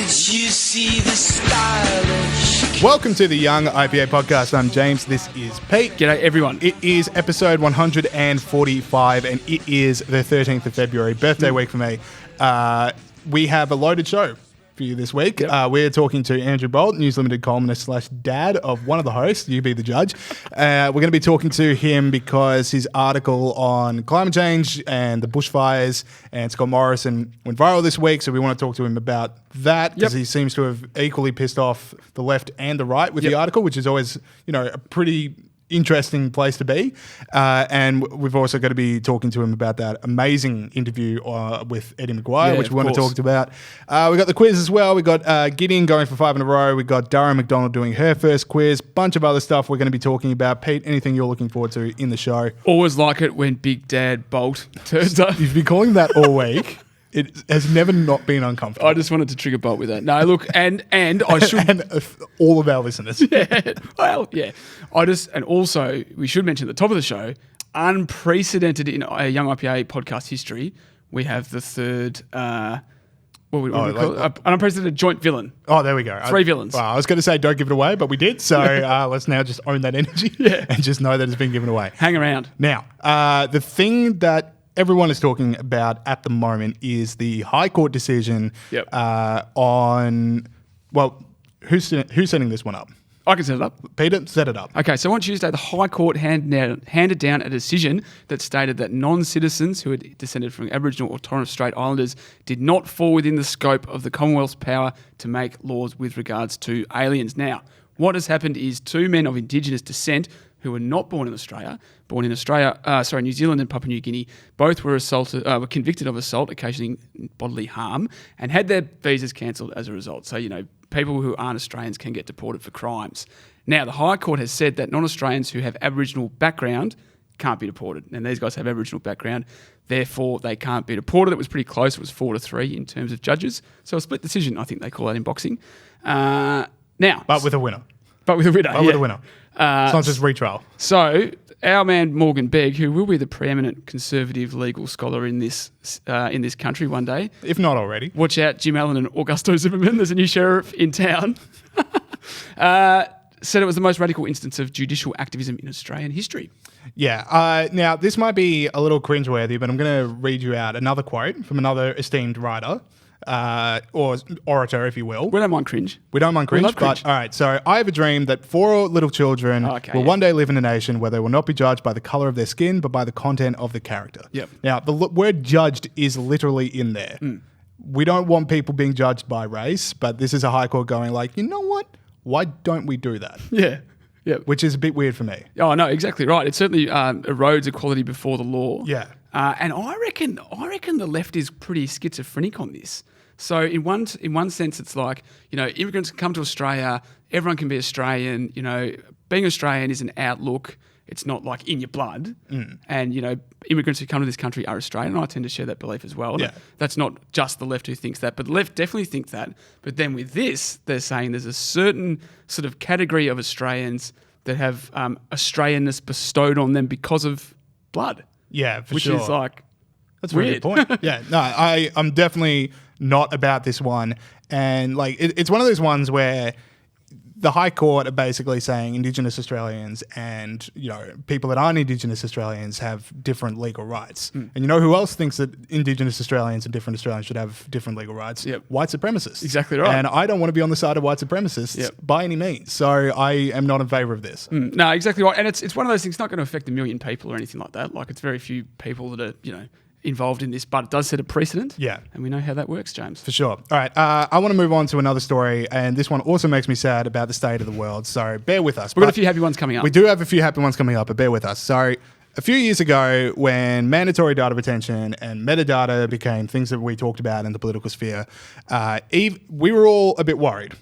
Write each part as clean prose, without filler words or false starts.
you see the stylish? Welcome to the Young IPA podcast. I'm James. This is Pete. G'day, everyone. It is episode 145, and it is the 13th of February, birthday week for me. We have a loaded show for you this week. Yep. We're talking to Andrew Bolt, News Limited columnist / dad of one of the hosts. You be the judge. We're going to be talking to him because his article on climate change and the bushfires and Scott Morrison went viral this week. So we want to talk to him about that because he seems to have equally pissed off the left and the right with the article, which is always, a pretty interesting place to be. And we've also got to be talking to him about that amazing interview with Eddie McGuire, which we want to talk about. We got the quiz as well. We got Gideon going for 5 in a row. We got Dara Macdonald doing her first quiz. Bunch of other stuff we're going to be talking about. Pete, anything you're looking forward to in the show? Always like it when Big Dad Bolt turns up. You've been calling that all week. It has never not been uncomfortable. I just wanted to trigger Bolt with that. No, look, and I should... and all of our listeners. Yeah, well, yeah. And also, we should mention at the top of the show, unprecedented in a Young IPA podcast history, we have the third... what would we call it? An unprecedented joint villain. Oh, there we go. 3 villains. Well, I was going to say don't give it away, but we did. So let's now just own that energy and just know that it's been given away. Hang around. Now, the thing that everyone is talking about at the moment is the High Court decision on... Well, who's setting this one up? I can set it up. Peter, set it up. Okay, so on Tuesday, the High Court handed down a decision that stated that non-citizens who had descended from Aboriginal or Torres Strait Islanders did not fall within the scope of the Commonwealth's power to make laws with regards to aliens. Now, what has happened is 2 men of Indigenous descent who were not born in Australia, New Zealand and Papua New Guinea, both were were convicted of assault occasioning bodily harm and had their visas cancelled as a result. So, people who aren't Australians can get deported for crimes. Now, the High Court has said that non-Australians who have Aboriginal background can't be deported. And these guys have Aboriginal background, therefore they can't be deported. It was pretty close. It was 4-3 in terms of judges. So a split decision, I think they call that in boxing. But with a winner. With a winner. It's not just retrial. So our man Morgan Begg, who will be the preeminent conservative legal scholar in this country one day, if not already, watch out, Jim Allen and Augusto Zimmerman. There's a new sheriff in town. Said it was the most radical instance of judicial activism in Australian history. Yeah. Now this might be a little cringeworthy, but I'm going to read you out another quote from another esteemed writer. Or orator, if you will. We don't mind cringe. We don't mind cringe, but all right. So I have a dream that 4 little children will one day live in a nation where they will not be judged by the color of their skin, but by the content of the character. Yep. Now, the word judged is literally in there. We don't want people being judged by race, but this is a High Court going like, you know what? Why don't we do that? Yeah. Yeah. Which is a bit weird for me. Oh, no, exactly right. It certainly erodes equality before the law. Yeah. And I reckon the left is pretty schizophrenic on this. So in one sense, it's like, immigrants can come to Australia, everyone can be Australian, being Australian is an outlook. It's not like in your blood. And, immigrants who come to this country are Australian. And I tend to share that belief as well. Yeah. That's not just the left who thinks that, but the left definitely think that. But then with this, they're saying there's a certain sort of category of Australians that have Australianness bestowed on them because of blood. Yeah, for which sure. Which is like, that's a really good point. Yeah, no, I'm definitely not about this one. And like, it's one of those ones where the High Court are basically saying Indigenous Australians and, people that aren't Indigenous Australians have different legal rights. And who else thinks that Indigenous Australians and different Australians should have different legal rights? Yep. White supremacists. Exactly right. And I don't want to be on the side of white supremacists by any means. So I am not in favour of this. No, exactly right. And it's one of those things, it's not going to affect 1 million people or anything like that. Like, it's very few people that are, involved in this, but it does set a precedent. Yeah. And we know how that works, James. For sure. All right. I want to move on to another story, and this one also makes me sad about the state of the world, so bear with us. We've got a few happy ones coming up. We do have a few happy ones coming up, but bear with us. So a few years ago, when mandatory data retention and metadata became things that we talked about in the political sphere, we were all a bit worried.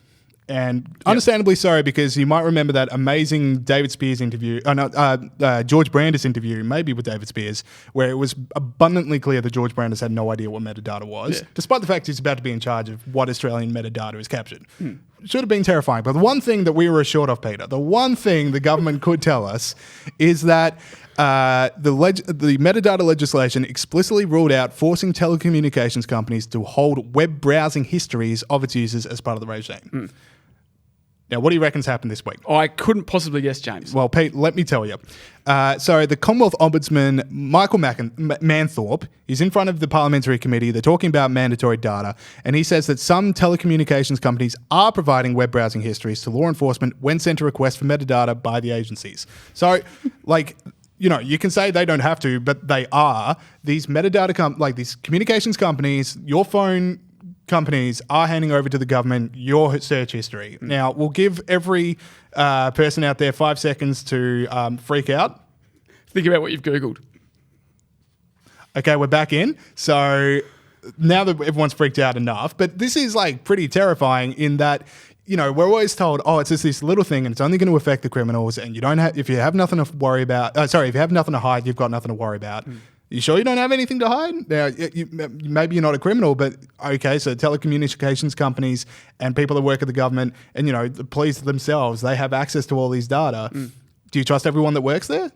And understandably so, because you might remember that amazing David Spears interview, George Brandis interview, maybe with David Spears, where it was abundantly clear that George Brandis had no idea what metadata was, despite the fact he's about to be in charge of what Australian metadata is captured. should have been terrifying. But the one thing that we were assured of, Peter, the one thing the government could tell us is that the metadata legislation explicitly ruled out forcing telecommunications companies to hold web browsing histories of its users as part of the regime. Now, what do you reckon's happened this week? I couldn't possibly guess, James. Well, Pete, let me tell you. So the Commonwealth Ombudsman, Michael Manthorpe, is in front of the Parliamentary Committee. They're talking about mandatory data. And he says that some telecommunications companies are providing web browsing histories to law enforcement when sent a request for metadata by the agencies. So, you can say they don't have to, but they are. These metadata, these communications companies, your phone companies are handing over to the government your search history. Now, we'll give every person out there 5 seconds to freak out. Think about what you've Googled. Okay, we're back in. So now that everyone's freaked out enough, but this is pretty terrifying in that, we're always told, it's just this little thing and it's only going to affect the criminals, and you don't have, if you have nothing to worry about, if you have nothing to hide, you've got nothing to worry about. You sure you don't have anything to hide? Now, maybe you're not a criminal, but okay, so telecommunications companies and people that work at the government and, the police themselves, they have access to all these data. Do you trust everyone that works there?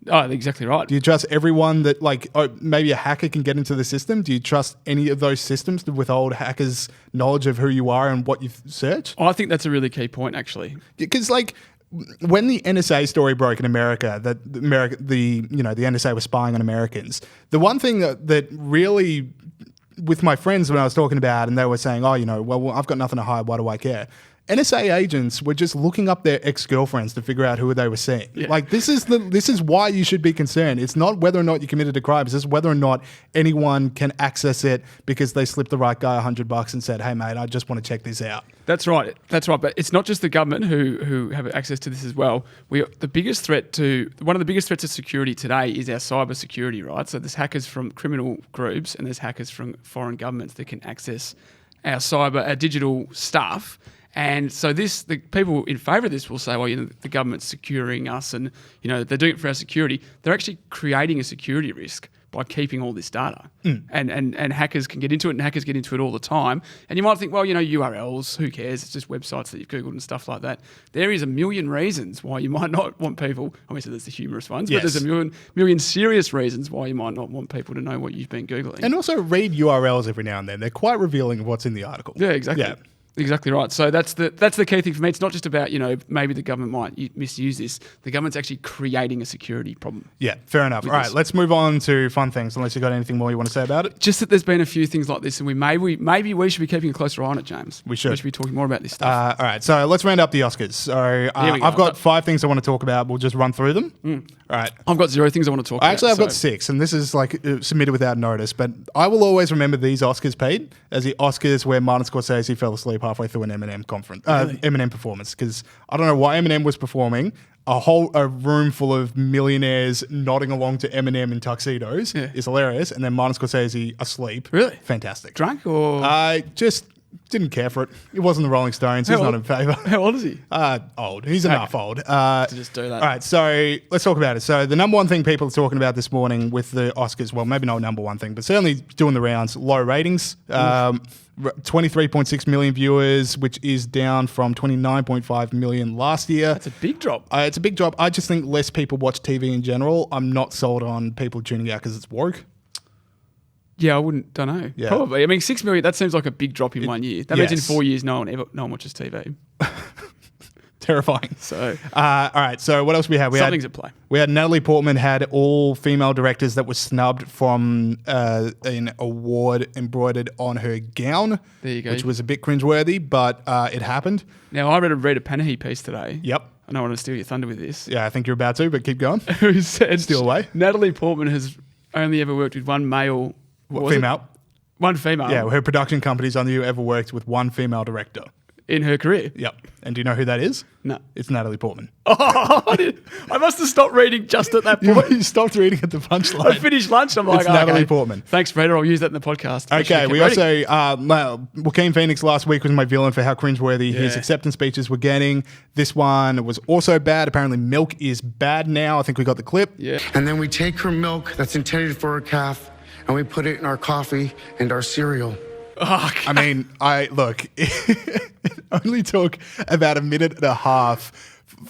Oh, exactly right. Do you trust everyone that, maybe a hacker can get into the system? Do you trust any of those systems to withhold hackers' knowledge of who you are and what you search? I think that's a really key point, actually. Because, when the NSA story broke in America, the NSA was spying on Americans. The one thing that really, with my friends when I was talking about, and they were saying, well, I've got nothing to hide. Why do I care? NSA agents were just looking up their ex-girlfriends to figure out who they were seeing. Yeah. This is why you should be concerned. It's not whether or not you committed a crime. It's just whether or not anyone can access it because they slipped the right guy $100 and said, "Hey, mate, I just want to check this out." That's right. But it's not just the government who have access to this as well. One of the biggest threats to security today is our cyber security, right? So there's hackers from criminal groups and there's hackers from foreign governments that can access our digital stuff. And so the people in favour of this will say, well, the government's securing us and, they're doing it for our security. They're actually creating a security risk by keeping all this data. And hackers can get into it, and hackers get into it all the time. And you might think, well, URLs, who cares? It's just websites that you've Googled and stuff like that. There is a million reasons why you might not want people, obviously there's the humorous ones, but there's a million serious reasons why you might not want people to know what you've been Googling. And also read URLs every now and then. They're quite revealing of what's in the article. Yeah, exactly. Yeah. Exactly right. So that's the key thing for me. It's not just about, maybe the government might misuse this. The government's actually creating a security problem. Yeah, fair enough. All right, let's move on to fun things, unless you've got anything more you want to say about it. Just that there's been a few things like this, and maybe we should be keeping a closer eye on it, James. We should be talking more about this stuff. All right, so let's round up the Oscars. So I've got 5 things I want to talk about. We'll just run through them. All right. I've got 0 things I want to talk about. Actually, I've got 6, and this is submitted without notice, but I will always remember these Oscars, Pete, as the Oscars where Martin Scorsese fell asleep halfway through an Eminem Eminem performance, because I don't know why Eminem was performing. A room full of millionaires nodding along to Eminem in tuxedos is hilarious, and then Martin Scorsese asleep. Really? Fantastic. Drunk or? I just didn't care for it. It wasn't the Rolling Stones. He's not in favour. How old is he? Old. He's enough old. To just do that. All right, so let's talk about it. So the number one thing people are talking about this morning with the Oscars, well, maybe not number one thing, but certainly doing the rounds, low ratings. 23.6 million viewers, which is down from 29.5 million last year. That's a big drop. It's a big drop. I just think less people watch TV in general. I'm not sold on people tuning out because it's woke. Yeah, I don't know. Yeah. Probably. I mean, 6 million, that seems like a big drop in 1 year. That means in 4 years, no one watches TV. Terrifying. So, all right. So what else we had? Something's at play. We had Natalie Portman had all female directors that were snubbed from an award embroidered on her gown. There you go. Which was a bit cringeworthy, but it happened. Now, I read a Panahi piece today. Yep. I don't want to steal your thunder with this. Yeah, I think you're about to, but keep going. Who said steal away? Natalie Portman has only ever worked with one male. Female. One female. Yeah, her production company's only ever worked with one female director. In her career? Yep. And do you know who that is? No. It's Natalie Portman. Oh, I must have stopped reading just at that point. You stopped reading at the punchline. I finished lunch. I'm like, it's Natalie Portman. Thanks, Peter. I'll use that in the podcast. Okay, we also, Joaquin Phoenix last week was my villain for how cringeworthy his acceptance speeches were getting. This one was also bad. Apparently milk is bad now. I think we got the clip. Yeah. And then we take her milk that's intended for her calf and we put it in our coffee and our cereal. Oh, I mean, look, only took about a minute and a half.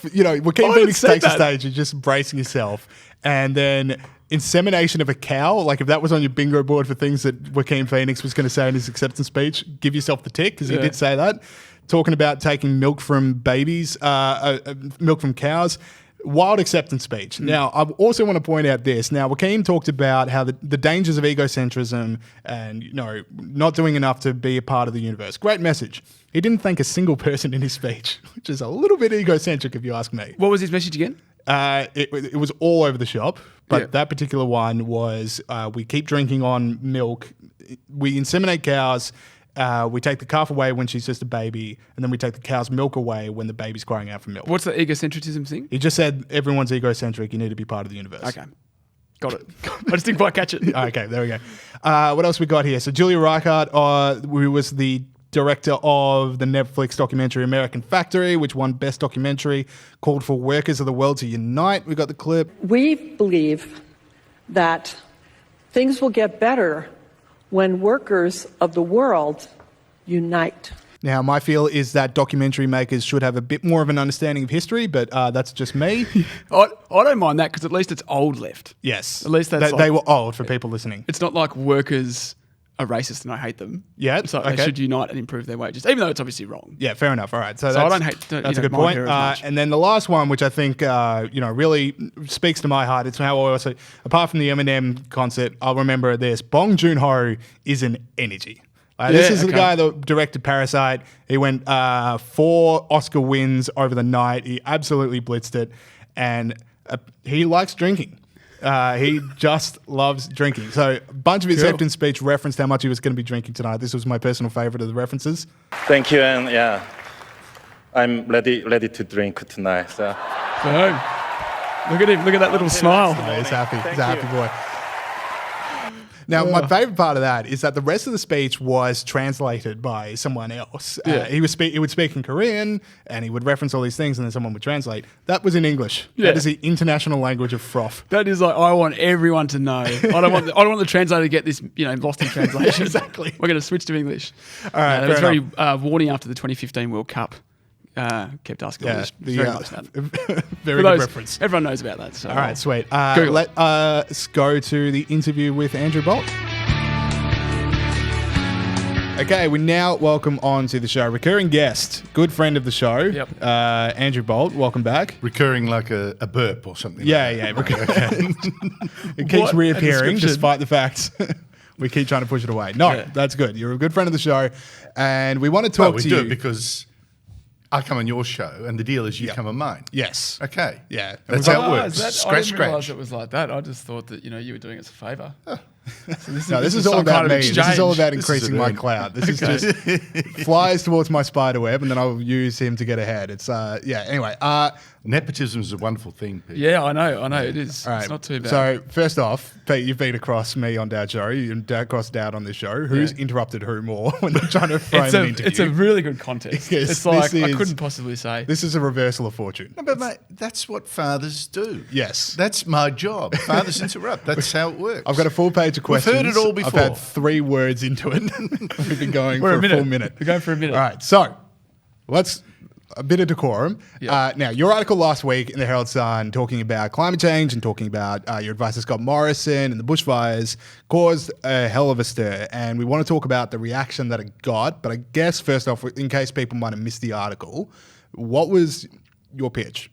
Joaquin I Phoenix haven't takes the said that. stage, you're just bracing yourself. And then insemination of a cow, like if that was on your bingo board for things that Joaquin Phoenix was going to say in his acceptance speech, give yourself the tick because he did say that. Talking about taking milk from babies, milk from cows. Wild acceptance speech. Now, I also want to point out this. Now, Joaquin talked about how the dangers of egocentrism and, not doing enough to be a part of the universe. Great message. He didn't thank a single person in his speech, which is a little bit egocentric if you ask me. What was his message again? It was all over the shop, but that particular one was we keep drinking on milk. We inseminate cows. We take the calf away when she's just a baby, and then we take the cow's milk away when the baby's crying out for milk. What's the egocentrism thing? He just said everyone's egocentric. You need to be part of the universe. Okay. Got it. I just didn't quite catch it. Okay, there we go. What else we got here? So Julia Reichert, who was the director of the Netflix documentary American Factory, which won Best Documentary, called for workers of the world to unite. We got the clip. We believe that things will get better when workers of the world unite. Now, my feel is that documentary makers should have a bit more of an understanding of history, but that's just me. I don't mind that because at least it's old left. Yes. At least that's they were old for people listening. It's not like workers are racist and I hate them. Yeah, So okay. they should unite and improve their wages, even though it's obviously wrong. Yeah, fair enough. All right. So I that's don't a good mind point. her as much. And then the last one, which I think really speaks to my heart, it's how I also, apart from the Eminem concert, I'll remember this. Bong Joon-ho is an energy. This is the guy that directed Parasite. He went 4 Oscar wins over the night. He absolutely blitzed it. And he likes drinking. He just loves drinking. So a bunch of his acceptance speech referenced how much he was going to be drinking tonight. This was my personal favorite of the references. Thank you, and I'm ready to drink tonight. So. Boom. Look at him. Look at that little smile. He's happy. He's a happy boy. Now, my favorite part of that is that the rest of the speech was translated by someone else. He would speak in Korean, and he would reference all these things, and then someone would translate. That was in English. Yeah. That is the international language of froth. That is like, I want everyone to know. I don't want the translator to get this, lost in translation. Exactly. We're going to switch to English. All right, it was fair very warning after the 2015 World Cup. Kept asking all this. Very much that. Very good reference. Everyone knows about that. So. All right, sweet. Google it. Let's go to the interview with Andrew Bolt. Okay, we now welcome on to the show recurring guest, good friend of the show, Andrew Bolt. Welcome back. Recurring like a burp or something. Yeah. It keeps reappearing despite the fact we keep trying to push it away. No, that's good. You're a good friend of the show, and we want to talk to you. We do it because I come on your show, and the deal is you come on mine. Yes. Okay. Yeah. That's how it works. I didn't realise it was like that. I just thought that you were doing us a favour. So this is all some about kind of me. exchange. This is all about This is increasing my an clout. This is just flies towards my spider web, and then I'll use him to get ahead. It's Anyway, Nepotism is a wonderful thing, Pete. Yeah, I know. It is. all right. It's not too bad. So first off, Pete, you've been across me on Dad's show. You've been across Dad on this show. Who's interrupted who more when they're trying to frame an interview? It's a really good contest. Yes, it's like this I is- couldn't possibly say. This is a reversal of fortune. No, but mate, that's what fathers do. Yes. That's my job. Fathers interrupt. That's how it works. I've got a full page of questions. We've heard it all before. I've had 3 words into it. We've been going for a full minute. We're going for a minute. All right, so let's a bit of decorum. Yeah. Now, your article last week in the Herald Sun talking about climate change and talking about your advice to Scott Morrison and the bushfires caused a hell of a stir. And we want to talk about the reaction that it got. But I guess first off, in case people might have missed the article, what was your pitch?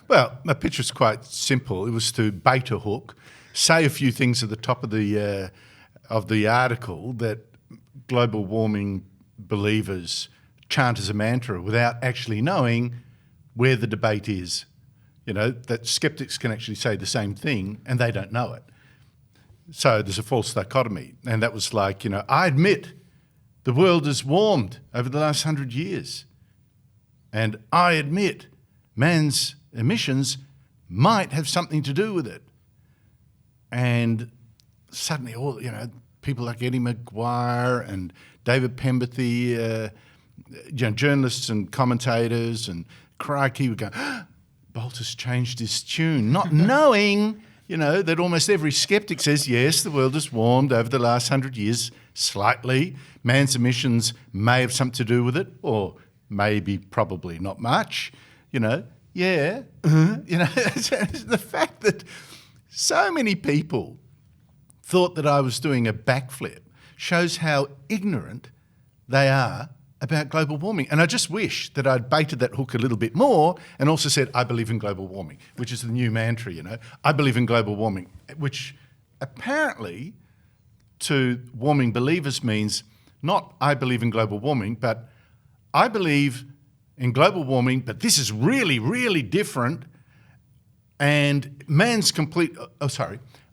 Well, my pitch was quite simple. It was to bait a hook, say a few things at the top of the article that global warming believers chant as a mantra without actually knowing where the debate is. That skeptics can actually say the same thing and they don't know it. So there's a false dichotomy. And that was like, I admit the world has warmed over the last 100 years. And I admit man's emissions might have something to do with it. And suddenly people like Eddie McGuire and David Pemberthy, journalists and commentators and crikey would go, Bolt has changed his tune, not knowing, that almost every skeptic says, yes, the world has warmed over the last 100 years slightly. Man's emissions may have something to do with it, or maybe, probably not much, you know, yeah. You know, the fact that so many people thought that I was doing a backflip shows how ignorant they are about global warming. And I just wish that I'd baited that hook a little bit more and also said, I believe in global warming, which is the new mantra, you know. I believe in global warming, which apparently to warming believers means not I believe in global warming, but I believe in global warming, but this is really, really different. And man's complete,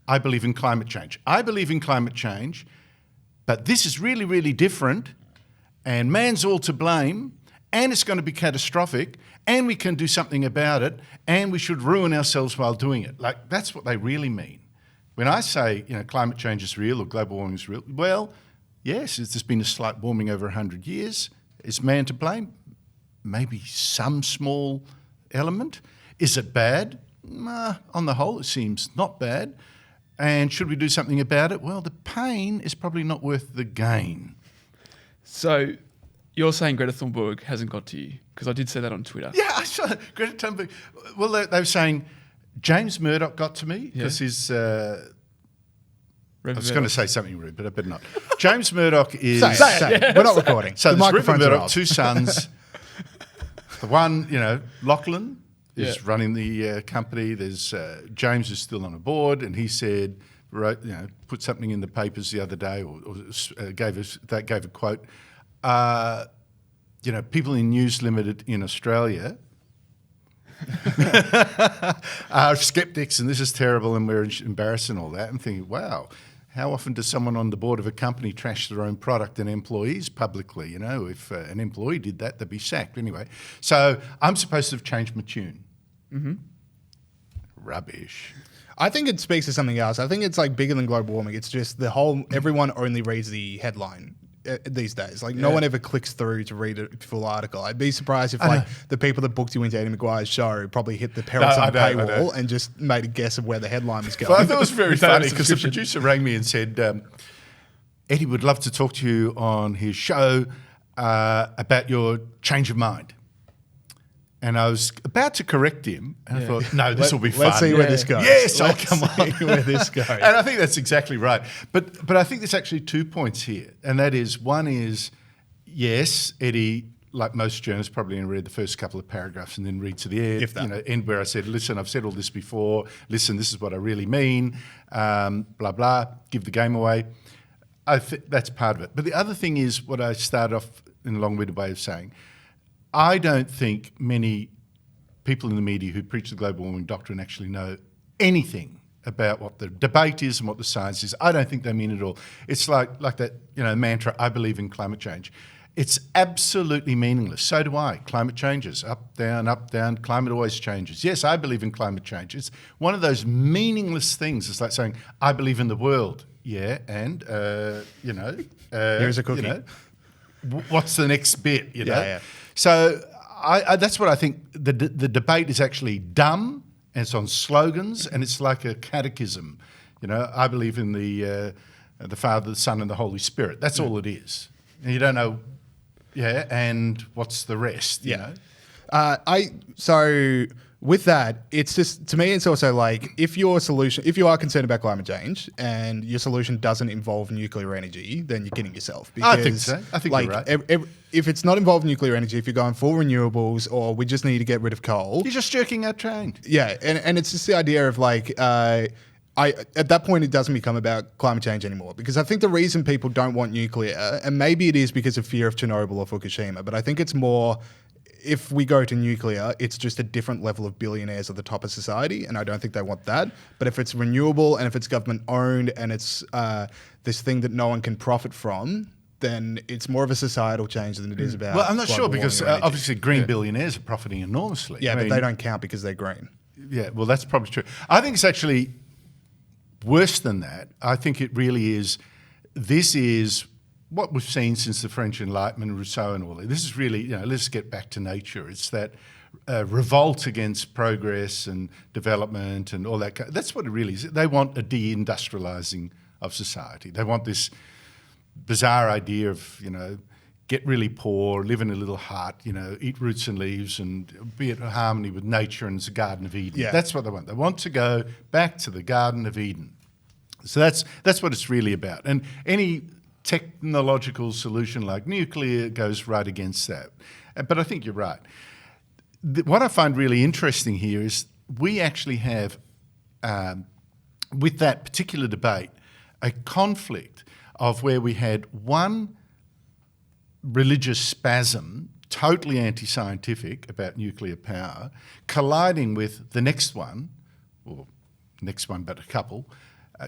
I believe in climate change. I believe in climate change, but this is really, really different. And man's all to blame, and it's going to be catastrophic, and we can do something about it, and we should ruin ourselves while doing it. Like, that's what they really mean. When I say, you know, climate change is real or global warming is real, well, yes, there's been a slight warming over 100 years. Is man to blame? Maybe some small element. Is it bad? On the whole, it seems not bad. And should we do something about it? Well, the pain is probably not worth the gain. So you're saying Greta Thunberg hasn't got to you? Because I did say that on Twitter. Yeah, I saw Greta Thunberg. Well, they were saying James Murdoch got to me because his... I was going to say something rude, but I better not. James Murdoch is... Say it. We're not recording. So the there's Rupert microphones are Murdoch, off. 2 sons. The one, you know, Lachlan is running the company. There's James is still on a board, and he said, put something in the papers the other day, or gave a quote. You know, people in News Limited in Australia are skeptics, and this is terrible, and we're embarrassed and all that. I'm thinking, wow. How often does someone on the board of a company trash their own product and employees publicly? You know, if an employee did that, they'd be sacked. Anyway, so I'm supposed to have changed my tune. Mm-hmm. Rubbish. I think it speaks to something else. I think it's like bigger than global warming. It's just the whole, everyone only reads the headline these days. Like no one ever clicks through to read a full article. I'd be surprised if like the people that booked you into Eddie McGuire's show probably hit the parents on the paywall and just made a guess of where the headline was going. Well, I thought it was very funny because the producer rang me and said, Eddie would love to talk to you on his show about your change of mind. And I was about to correct him, and I thought, no, this will be fun. Let's see where this goes. Yes, come on. Where this goes. And I think that's exactly right. But I think there's actually 2 points here, and that is, one is, yes, Eddie, like most journalists, probably only read the first couple of paragraphs and then read to the end, If that. End where I said, listen, I've said all this before. Listen, this is what I really mean. Blah, blah, give the game away. I think that's part of it. But the other thing is what I started off in a long-winded way of saying. I don't think many people in the media who preach the global warming doctrine actually know anything about what the debate is and what the science is. I don't think they mean it at all. It's like that, mantra, I believe in climate change. It's absolutely meaningless. So do I. Climate changes, up, down, climate always changes. Yes, I believe in climate change. It's one of those meaningless things. It's like saying, I believe in the world. Yeah, and, here's a cookie. What's the next bit, you know? Yeah. So I that's what I think. The debate is actually dumb, and it's on slogans, and it's like a catechism. I believe in the Father, the Son, and the Holy Spirit. That's all it is. And you don't know, and what's the rest, you know? So with that, it's just, to me, it's also like, if you are concerned about climate change and your solution doesn't involve nuclear energy, then you're kidding yourself. Because, I think so. I think you're right. If it's not involved in nuclear energy, if you're going full renewables, or we just need to get rid of coal. You're just jerking our train. Yeah, and it's just the idea of like, at that point, it doesn't become about climate change anymore, because I think the reason people don't want nuclear, and maybe it is because of fear of Chernobyl or Fukushima, but I think it's more, if we go to nuclear, it's just a different level of billionaires at the top of society, and I don't think they want that. But if it's renewable and if it's government owned and it's this thing that no one can profit from, then it's more of a societal change than it is about. Well, I'm not sure, because global warming or energy. obviously green billionaires are profiting enormously. Yeah, but they don't count because they're green. Yeah, well, that's probably true. I think it's actually worse than that. I think it really is. This is what we've seen since the French Enlightenment, Rousseau and all that. This is really, let's get back to nature. It's that revolt against progress and development and all that. That's what it really is. They want a deindustrializing of society. They want this bizarre idea of, get really poor, live in a little hut, eat roots and leaves and be in harmony with nature and it's a Garden of Eden. Yeah. That's what they want. They want to go back to the Garden of Eden. So that's what it's really about. And any technological solution like nuclear goes right against that. But I think you're right. What I find really interesting here is we actually have, with that particular debate, a conflict of where we had one religious spasm, totally anti-scientific about nuclear power, colliding with the next one, or next one but a couple,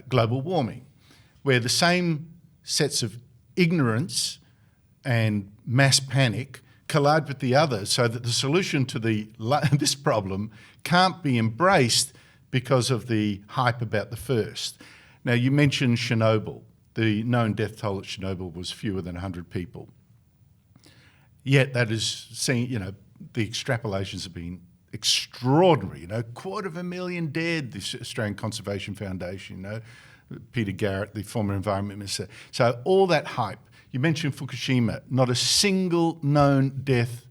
global warming, where the same sets of ignorance and mass panic collide with the other, so that the solution to this problem can't be embraced because of the hype about the first. Now, you mentioned Chernobyl. The known death toll at Chernobyl was fewer than 100 people. Yet that is seen, the extrapolations have been extraordinary. 250,000 dead, the Australian Conservation Foundation, Peter Garrett, the former Environment Minister. So all that hype. You mentioned Fukushima, not a single known death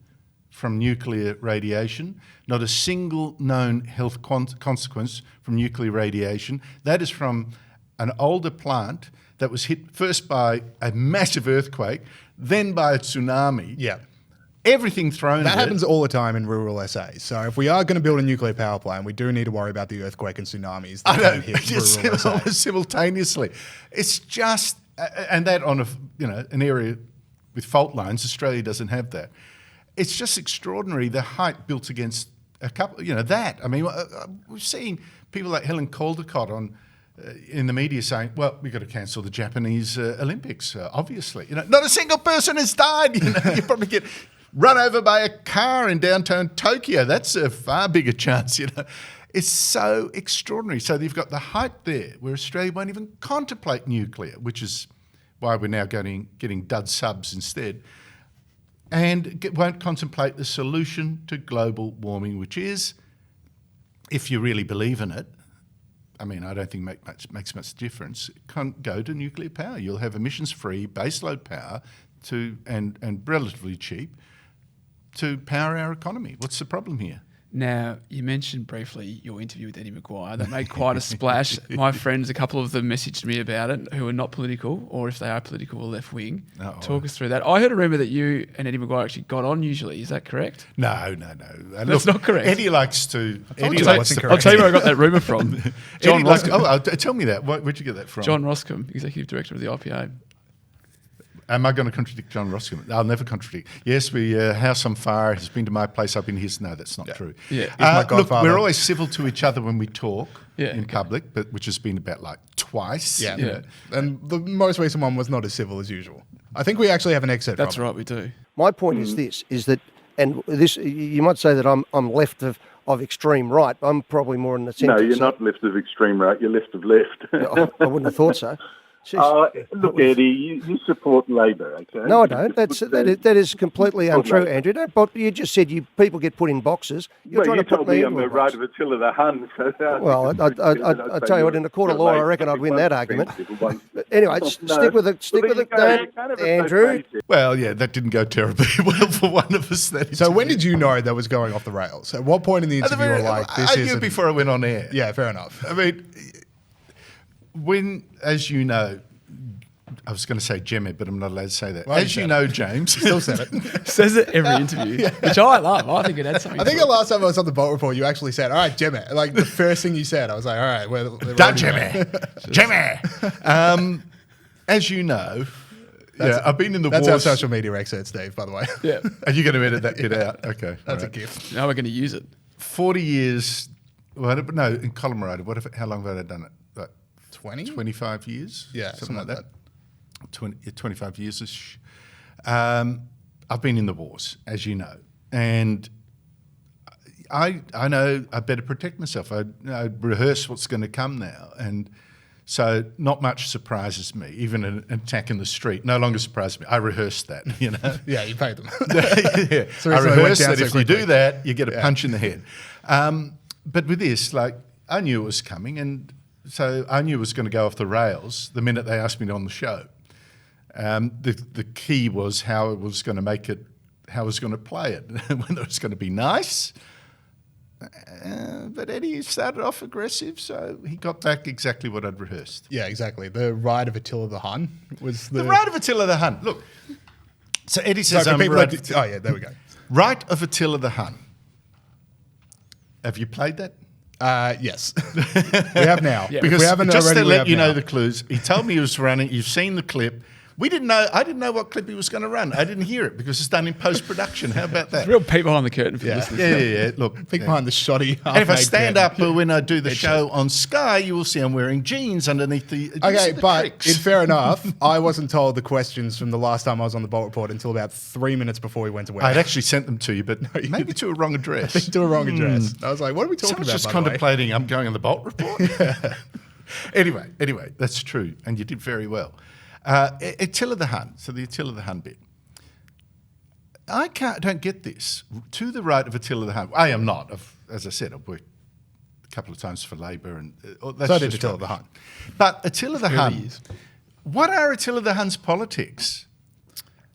from nuclear radiation, not a single known health consequence from nuclear radiation. That is from an older plant that was hit first by a massive earthquake, then by a tsunami. Yeah. Everything thrown That at it. happens all the time in rural SA. So if we are going to build a nuclear power plant, we do need to worry about the earthquake and tsunamis that can hit rural SA. Almost simultaneously. It's just, and that on an area with fault lines, Australia doesn't have that. It's just extraordinary, the hype built against a couple, that. I mean, we've seen people like Helen Caldicott in the media saying, well, we've got to cancel the Japanese Olympics, obviously. Not a single person has died. You probably get run over by a car in downtown Tokyo. That's a far bigger chance, It's so extraordinary. So you've got the hype there where Australia won't even contemplate nuclear, which is why we're now getting dud subs instead, and won't contemplate the solution to global warming, which is, if you really believe in it, I mean, I don't think makes much difference. Go to nuclear power. You'll have emissions-free baseload power and relatively cheap to power our economy. What's the problem here? Now, you mentioned briefly your interview with Eddie McGuire. That made quite a splash. My friends, a couple of them messaged me about it, who are not political, or if they are political, or left-wing. Talk us through that. I heard a rumour that you and Eddie McGuire actually got on usually. Is that correct? No. That's not correct. Eddie likes to... I'll tell you where I got that rumour from. John Roscombe. Tell me that. Where'd you get that from? John Roscombe, Executive Director of the IPA. Am I going to contradict John Roscombe? I'll never contradict. Yes, House on Fire has been to my place. I've been his. No, that's not true. Yeah. He's my godfather. Look, we're always civil to each other when we talk in public, which has been about twice. Yeah. And the most recent one was not as civil as usual. I think we actually have an exit. That's right, we do. My point is this: is that, and this you might say that I'm left of extreme right. I'm probably more in the centre. No, you're not left of extreme right. You're left of left. I wouldn't have thought so. Look, Eddie, you support Labor, okay? No, I don't. That is completely untrue, Andrew. But you just said people get put in boxes. You're trying to put me on the right of Attila the Hun. So well, I tell you what, in a court of law, I reckon I'd win that argument. But anyway, stick with it, Andrew. Well, yeah, that didn't go terribly well for one of us. So when did you know that was going off the rails? At what point in the interview were like, this is... I knew before I went on air. Yeah, fair enough. I mean... When, as you know, I was going to say Gemma, but I'm not allowed to say that. Well, as you know, James. Still said it. Says it every interview, which I love. I think it adds something. I think the last time I was on the Bolt Report, you actually said, all right, Gemma. Like the first thing you said, I was like, all right, we're Gemma. Gemma. As you know, I've been in the wars. That's our social media expert, Steve, by the way. Yeah. Are you going to edit that bit out? Okay. That's a gift. Now we're going to use it. 40 years, in Colorado, how long have I done it? 25 years? Yeah, something like that. 25 years-ish. I've been in the wars, as you know. And I know I better protect myself. I rehearse what's going to come now. And so not much surprises me. Even an attack in the street no longer surprises me. I rehearsed that, Yeah, you paid them. Yeah. So I rehearsed that if quickly. you do that, you get a punch in the head. But with this, I knew it was coming, and so I knew it was going to go off the rails the minute they asked me on the show. The key was how it was going to make it, how it was going to play it, whether it was going to be nice. But Eddie started off aggressive, so he got back exactly what I'd rehearsed. Yeah, exactly. The ride of Attila the Hun was The ride of Attila the Hun. Look, so Eddie says, So for I'm people right. that- oh yeah, there we go. Rite of Attila the Hun. Have you played that? Yes, we have now. Yeah. Because we haven't just already, to we let have you know now. the clues, he told me he was running. You've seen the clip. We didn't know. I didn't know what clip he was going to run. I didn't hear it because it's done in post production. How about that? It's real peek behind the curtain for Yeah. listeners. Yeah. Look, Peek yeah. behind the shoddy. And if I half-made stand curtain. up when I do the show on Sky, you will see I'm wearing jeans underneath the. do you Okay, see the but tricks? fair enough, I wasn't told the questions from the last time I was on the Bolt Report until about 3 minutes before we went to work. I'd actually sent them to you, but maybe to a wrong address. to a wrong address. I was like, what are we talking Someone's about? just by the way? contemplating I'm going on the Bolt Report. Anyway, that's true, and you did very well. Attila the Hun, so the Attila the Hun bit. I don't get this. To the right of Attila the Hun, I am not. As I said, I've worked a couple of times for Labor, and that's So did just Attila the rubbish. Hun. But Attila the Hun, what are Attila the Hun's politics?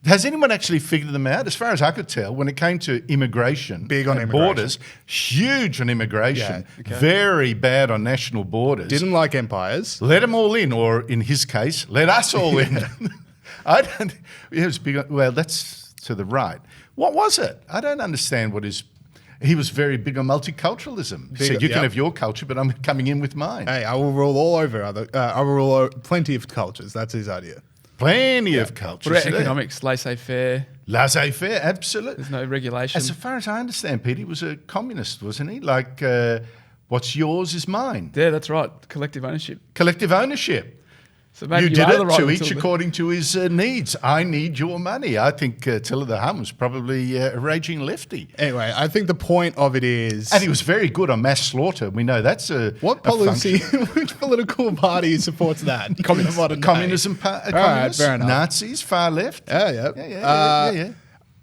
Has anyone actually figured them out? As far as I could tell, when it came to immigration, Big on and immigration. borders, huge on immigration, Yeah, okay. very bad on national borders. Didn't like empires. Let them all in, or in his case, let us all in. I don't. It was big. Well, that's to the right. What was it? I don't understand what his. He was very big on multiculturalism. He said, "You can yep. have your culture, but I'm coming in with mine." Hey, I will rule all over other. I will rule plenty of cultures. That's his idea. Plenty of cultures. What about there. economics, laissez-faire? Laissez-faire, absolutely. There's no regulation. As far as I understand, Pete, he was a communist, wasn't he? Like, what's yours is mine. Yeah, that's right. Collective ownership. Collective ownership. So maybe You did are it the right to until each the- according to his needs. I need your money. I think Attila the Hun was probably a raging lefty. Anyway, I think the point of it is. And he was very good on mass slaughter. We know that's a what a policy? function. Which political party supports that? Communism, Modern day? communism, communists, fair enough. Nazis, far left. Yeah. Yeah.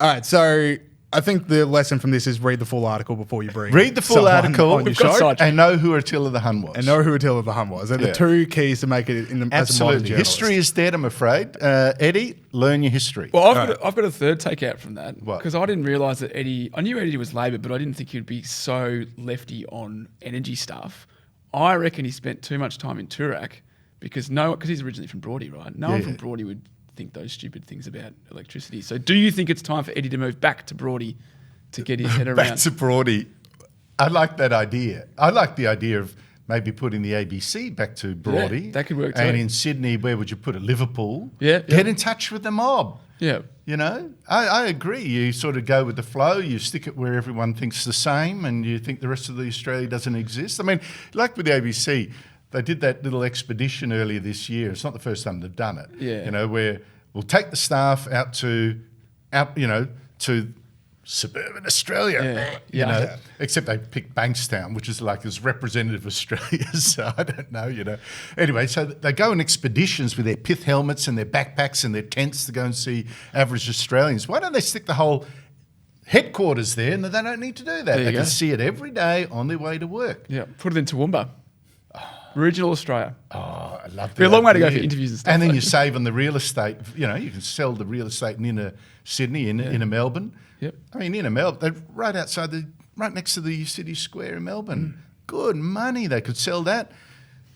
All right, so I think the lesson from this is read the full article before you bring. Read the full someone article on your show and know who Attila the Hun was. and know who Attila the Hun was. They're Yeah. the two keys to make it in the, as a modern Absolutely. journalist. History is dead, I'm afraid. Eddie, learn your history. Well, I've got a third takeout from that. What? Because I didn't realise that Eddie... I knew Eddie was Labor, but I didn't think he'd be so lefty on energy stuff. I reckon he spent too much time in Toorak because he's originally from Broady, right? No one from Broady would think those stupid things about electricity. So do you think it's time for Eddie to move back to Broady to get his head around? Back to Broady. I like that idea. I like the idea of maybe putting the ABC back to Broady. Yeah, that could work And too. in Sydney, where would you put it? Liverpool. Yeah. Get in touch with the mob. Yeah. You know, I agree. You sort of go with the flow. You stick it where everyone thinks the same, and you think the rest of the Australia doesn't exist. I mean, like with the ABC, they did that little expedition earlier this year. It's not the first time they've done it. Yeah. You know, where we'll take the staff out to suburban Australia. Yeah. You Yeah. know, except they picked Bankstown, which is like as representative of Australia. So I don't know, you know. Anyway, so they go on expeditions with their pith helmets and their backpacks and their tents to go and see average Australians. Why don't they stick the whole headquarters there and they don't need to do that? There you They go. can see it every day on their way to work. Yeah. Put it in Toowoomba. Regional Australia. Oh, I love that. Be a long way to go idea. for interviews and stuff, And then though. you save on the real estate. You know, you can sell the real estate in inner Sydney, inner Melbourne. Yep. I mean, inner Melbourne, they're right next to the city square in Melbourne. Good money. They could sell that.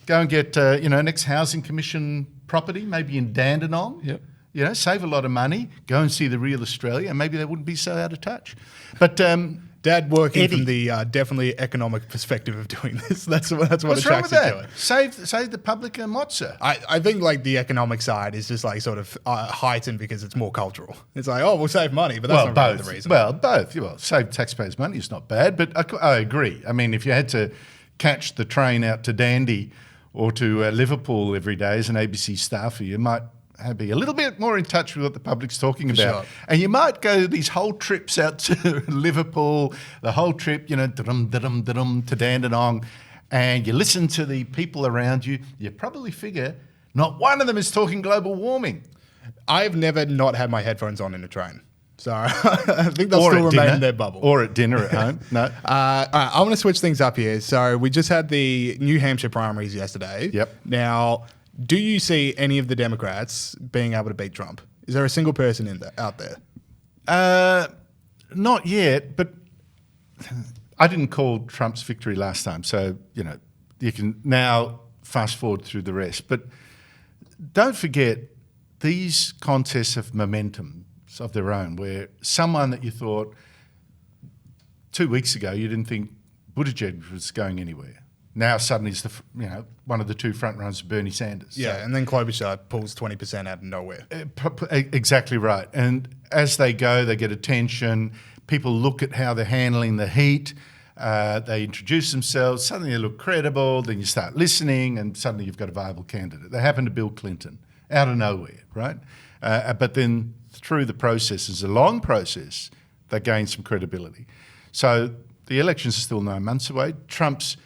Go and get, next housing commission property, maybe in Dandenong. Yep. You know, save a lot of money. Go and see the real Australia, and maybe they wouldn't be so out of touch. But Dad working Eddie. from the definitely economic perspective of doing this. That's what what's wrong attracts with you to that? it. Save the public a mozza. I think like the economic side is just like sort of heightened because it's more cultural. It's like, oh, we'll save money, but that's not really the reason. Well, both. Well, save taxpayers' money is not bad, but I agree. I mean, if you had to catch the train out to Dandy or to Liverpool every day as an ABC staffer, you might be a little bit more in touch with what the public's talking about. sure. And you might go these whole trips out to Liverpool, the whole trip, to Dandenong, and you listen to the people around you, you probably figure not one of them is talking global warming. I've never not had my headphones on in a train. So I think they'll Or still at remain dinner. in their bubble. Or at dinner at home. No. All right, I'm going to switch things up here. So we just had the New Hampshire primaries yesterday. Yep. Now, Do you see any of the Democrats being able to beat Trump? Is there a single person out there? Not yet, but I didn't call Trump's victory last time, so you can now fast forward through the rest. But don't forget, these contests have momentum of their own, where someone that you thought 2 weeks ago you didn't think Buttigieg was going anywhere, now suddenly is one of the two front runners, Bernie Sanders. Yeah, and then Klobuchar pulls 20% out of nowhere. Exactly right. And as they go, they get attention. People look at how they're handling the heat. They introduce themselves. Suddenly they look credible. Then you start listening, and suddenly you've got a viable candidate. They happen to Bill Clinton out of nowhere, right? But then through the process, it's a long process, they gain some credibility. So the elections are still 9 months away. Trump's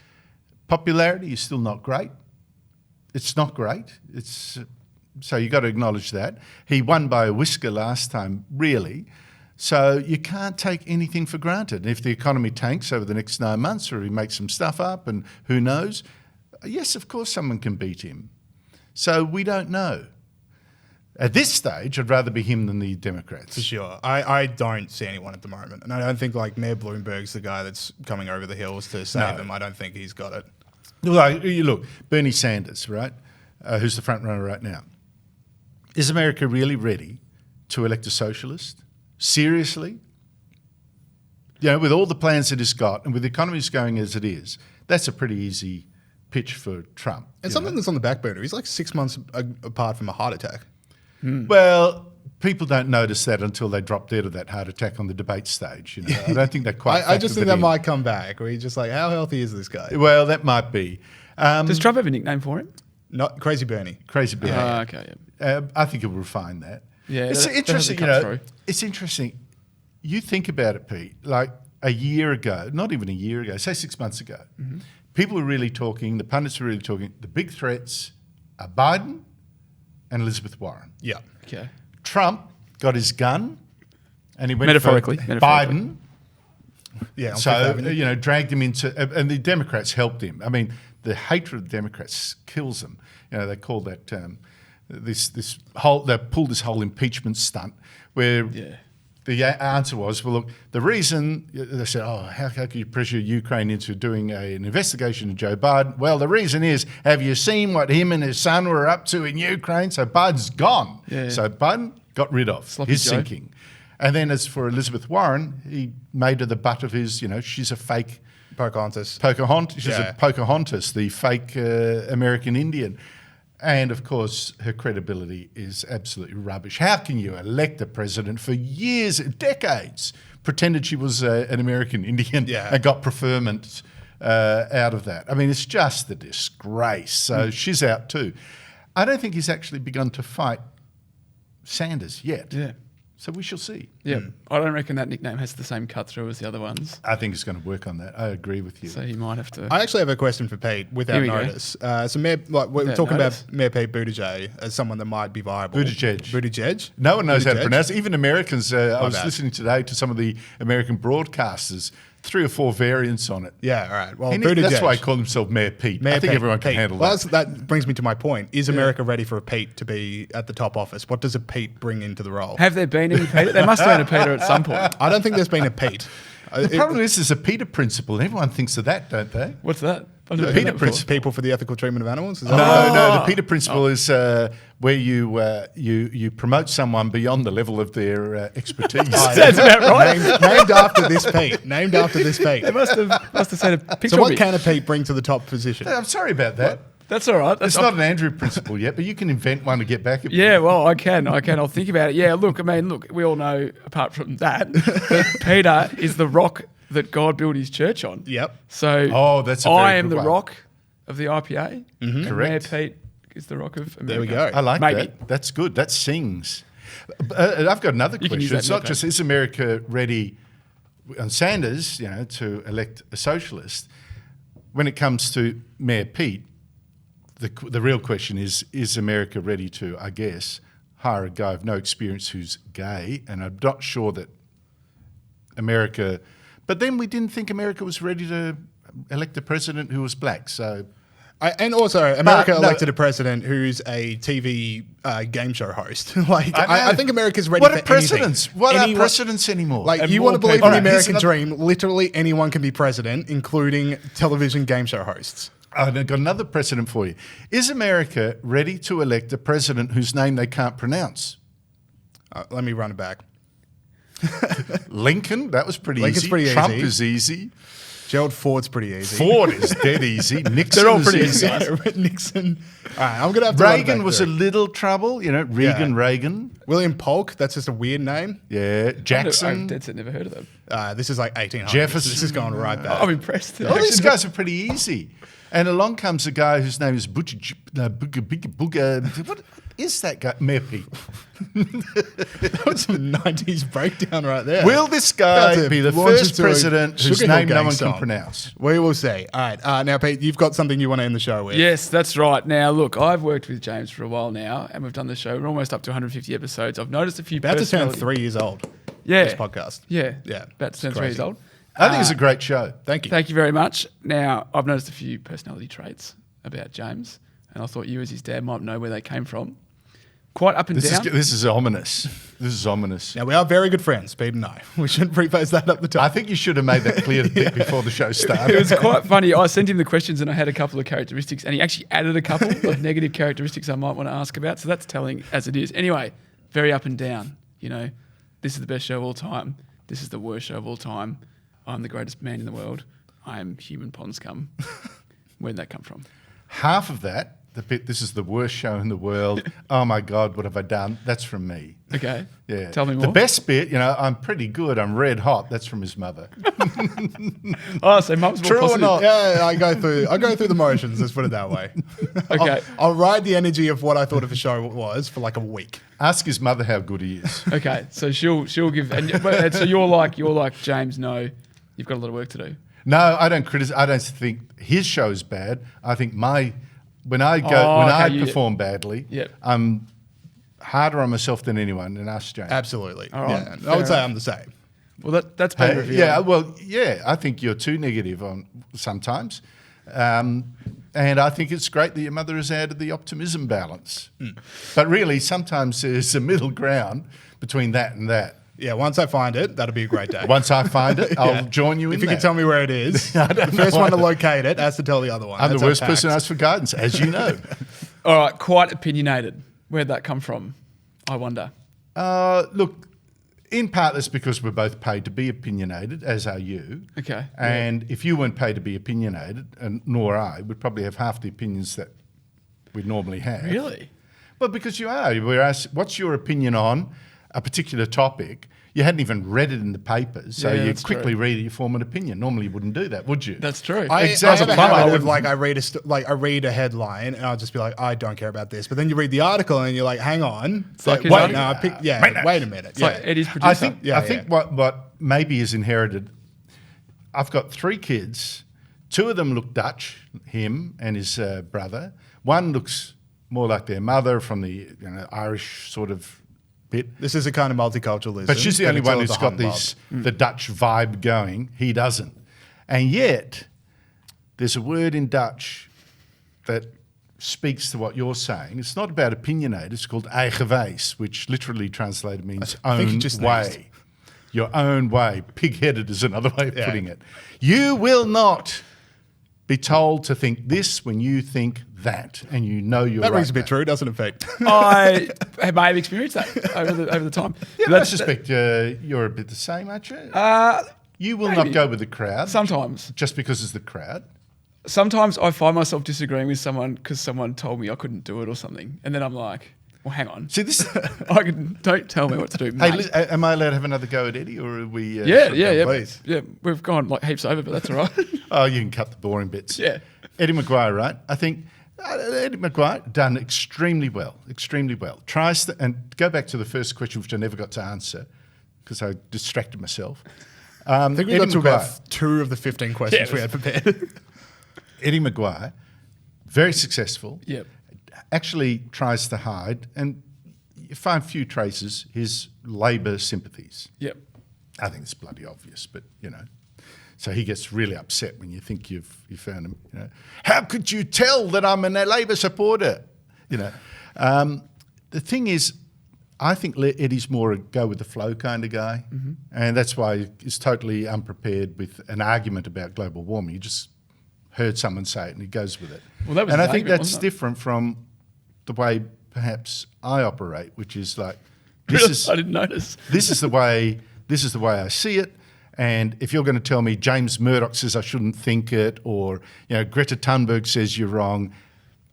popularity is still not great. It's not great. So you've got to acknowledge that. He won by a whisker last time, really. So you can't take anything for granted. If the economy tanks over the next 9 months, or he makes some stuff up, and who knows, yes, of course someone can beat him. So we don't know. At this stage, I'd rather be him than the Democrats. For sure. I don't see anyone at the moment. And I don't think Mayor Bloomberg's the guy that's coming over the hills to save him. I don't think he's got it. You look, Bernie Sanders, right, who's the front runner right now. Is America really ready to elect a socialist? Seriously? With all the plans that it's got, and with the economy going as it is, that's a pretty easy pitch for Trump. And something that's on the back burner. He's 6 months apart from a heart attack. Well, people don't notice that until they drop dead of that heart attack on the debate stage. I don't think they quite. I just think that might come back. Where you're just how healthy is this guy? Well, that might be. Does Trump have a nickname for him? Not Crazy Bernie. Crazy Bernie. Okay. Yeah. I think he'll refine that. Yeah, it's interesting. It's interesting. You think about it, Pete. A year ago, not even a year ago, say 6 months ago, people were really talking. The pundits were really talking. The big threats are Biden and Elizabeth Warren. Yeah. Okay. Trump got his gun, and he went metaphorically. for Biden. Yeah. So dragged him into, and the Democrats helped him. I mean, the hatred of the Democrats kills them. They call that this whole. They pulled this whole impeachment stunt where. Yeah. The answer was, well, look, the reason, they said, how could you pressure Ukraine into doing an investigation of Joe Biden? Well, the reason is, have you seen what him and his son were up to in Ukraine? So Biden's gone. Yeah. So Biden got rid of. He's sinking. And then as for Elizabeth Warren, he made her the butt of his, she's a fake... Pocahontas. She's a Pocahontas, the fake American Indian. And, of course, her credibility is absolutely rubbish. How can you elect a president for years, decades, pretended she was an American Indian and got preferment out of that? I mean, it's just a disgrace. So she's out too. I don't think he's actually begun to fight Sanders yet. Yeah. So we shall see. Yeah, I don't reckon that nickname has the same cut through as the other ones. I think it's going to work on that. I agree with you. So he might have to. I actually have a question for Pete without notice. So we're talking about Mayor Pete Buttigieg as someone that might be viable. Buttigieg. No one knows how to pronounce it. Even Americans. I was listening today to some of the American broadcasters. 3 or 4 variants on it. Yeah, all right. Well, that's why he called himself Mayor Pete. I think everyone can handle that. That brings me to my point. Is America ready for a Pete to be at the top office? What does a Pete bring into the role? Have there been any Peter? There must have been a Peter at some point. I don't think there's been a Pete. The problem is there's a Peter principle. Everyone thinks of that, don't they? What's that? The Peter principle. People for the ethical treatment of animals? No. The Peter principle is where you promote someone beyond the level of their expertise. That's about right. Named after this Pete. They must have said a picture. So what can a Pete bring to the top position? I'm sorry about that. What? That's all right. It's not an Andrew principle yet, but you can invent one to get back at me. Yeah, well, I can. I'll think about it. Yeah, look, we all know, apart from that Peter is the rock that God built his church on. Yep. So that's a very I am good the one. rock of the IPA. Mm-hmm. Correct. Mayor Pete is the rock of America. There we go. I like that. That's good. That sings. I've got another question. It's not just, is America ready on Sanders, to elect a socialist? When it comes to Mayor Pete, the real question is America ready to, I guess, hire a guy of no experience who's gay? And I'm not sure that America... But then we didn't think America was ready to elect a president who was black, so... And also, America no. elected a president who's a TV game show host. Like, I I think America's ready What for are precedents? anything. What are precedents anymore? Like, And you more want to believe people- in the All right, here's American another- dream, literally anyone can be president, including television game show hosts. I've got another precedent for you. Is America ready to elect a president whose name they can't pronounce? Let me run it back. Lincoln, that was pretty Lincoln's easy. pretty Trump easy. is easy. Gerald Ford's pretty easy. Ford is dead easy. Nixon They're all is pretty easy. easy. Nixon. All right, I'm going to have to run it Reagan back was through. a little trouble. You know, Reagan. William Polk, that's just a weird name. Yeah, I've Jackson. dead set never heard of them. This is like 1800s. Jefferson. This is going right back. I'm impressed. All these guys are pretty easy. And along comes a guy whose name is Booga. What is that guy? Mayor Pete. That was a 90s breakdown right there. Will this About guy to be the launch first into a president whose Sugar Hill name no Gang one song. can pronounce? We will see. All right. Now, Pete, you've got something you want to end the show with. Yes, that's right. Now, look, I've worked with James for a while now, and we've done the show. We're almost up to 150 episodes. I've noticed a few About to turn personality- 3 years old. Yeah. This podcast. Yeah. Yeah. About to turn It's 3 years crazy. old. I think it's a great show. Thank you. Thank you very much. Now, I've noticed a few personality traits about James, and I thought you, as his dad, might know where they came from. Quite up and down. This is ominous. This is ominous. Now, we are very good friends, Pete and I. We shouldn't preface that up the top. I think you should have made that clear before the show started. It was quite funny. I sent him the questions and I had a couple of characteristics, and he actually added a couple of negative characteristics I might want to ask about. So that's telling as it is. Anyway, very up and down. You know, this is the best show of all time. This is the worst show of all time. I'm the greatest man in the world. I am human pond scum. Where'd that come from? Half of that, the bit, this is the worst show in the world. Oh my God, what have I done? That's from me. Okay. Yeah. Tell me more. The best bit, you know, I'm pretty good. I'm red hot. That's from his mother. Oh, so mum's more True or positive. not? Yeah, I go through the motions. Let's put it that way. Okay. I'll ride the energy of what I thought of the show was for like a week. Ask his mother how good he is. Okay. So she'll give. And so you're like James. No, you've got a lot of work to do. No, I don't criticize. I don't think his show is bad. I think when I perform badly, Yep. I'm harder on myself than anyone, and ask James. Absolutely. All right. Yeah. I would say I'm the same. Well, that's been revealed. Yeah, well, yeah, I think you're too negative on sometimes. And I think it's great that your mother has added the optimism balance. But really, sometimes there's a middle ground between that and that. Yeah, once I find it, that'll be a great day. Once I find it, I'll join you in If you that. can tell me where it is, the first one to locate it has to tell the other one. I'm That's the worst our person to pact. ask for guidance, as you know. All right. Quite opinionated. Where'd that come from? I wonder. Look, in part that's because we're both paid to be opinionated, as are you. Okay. And if you weren't paid to be opinionated, and nor I, we'd probably have half the opinions that we normally have. Really? Well, because you are. We're asked, what's your opinion on a particular topic? You hadn't even read it in the papers, so Yeah, you that's quickly true. read it, you form an opinion. Normally you wouldn't do that, would you? That's true. I Exactly. have a Plumber, I habit of wouldn't- like I read a headline and I'll just be like, I don't care about this. But then you read the article and you're like, hang on. It's like like, his wait, article. no, wait a minute. It's Yeah. like Eddie's producer. I think Yeah. what maybe is inherited. I've got 3 kids. 2 of them look Dutch, him and his brother. One looks more like their mother from the Irish sort of bit. This is a kind of multiculturalism. But she's the only it's one all who's the got humbug. the Dutch vibe going. He doesn't. And yet, there's a word in Dutch that speaks to what you're saying. It's not about opinionated. It's called eigenwijs, which literally translated means I think you own just way. sneezed. Your own way. Pig-headed is another way of Yeah. putting it. You will not be told to think this when you think that, and you know you're That right. rings a bit true, doesn't it, Pete? I may have experienced that over the time. Yeah, But I suspect you're a bit the same, aren't you? You will maybe. not go with the crowd. Sometimes. Just because it's the crowd. Sometimes I find myself disagreeing with someone because someone told me I couldn't do it or something. And then I'm like, well, hang on. See, this. Don't tell me what to do, Hey, mate. am I allowed to have another go at Eddie, or are we? Yeah. please. Yeah, we've gone like heaps over, but that's all right. Oh, you can cut the boring bits. Yeah. Eddie McGuire, right? I think Eddie McGuire done extremely well. Extremely well. Tries to, and go back to the first question, which I never got to answer because I distracted myself. I think we Eddie got to McGuire. about 2 of the 15 questions Yeah, we had prepared. Eddie McGuire, very successful. Yep. Actually tries to hide, and you find few traces, his Labor sympathies. Yep. I think it's bloody obvious, but So he gets really upset when you think you found him. You know, how could you tell that I'm a Labor supporter? You know, the thing is, I think Eddie's more a go with the flow kind of guy, and that's why he's totally unprepared with an argument about global warming. He just heard someone say it and he goes with it. Well, that was and his I think argument, that's wasn't it? different from the way perhaps I operate, which is like, I didn't notice. this is the way I see it. And if you're going to tell me James Murdoch says I shouldn't think it, or Greta Thunberg says you're wrong,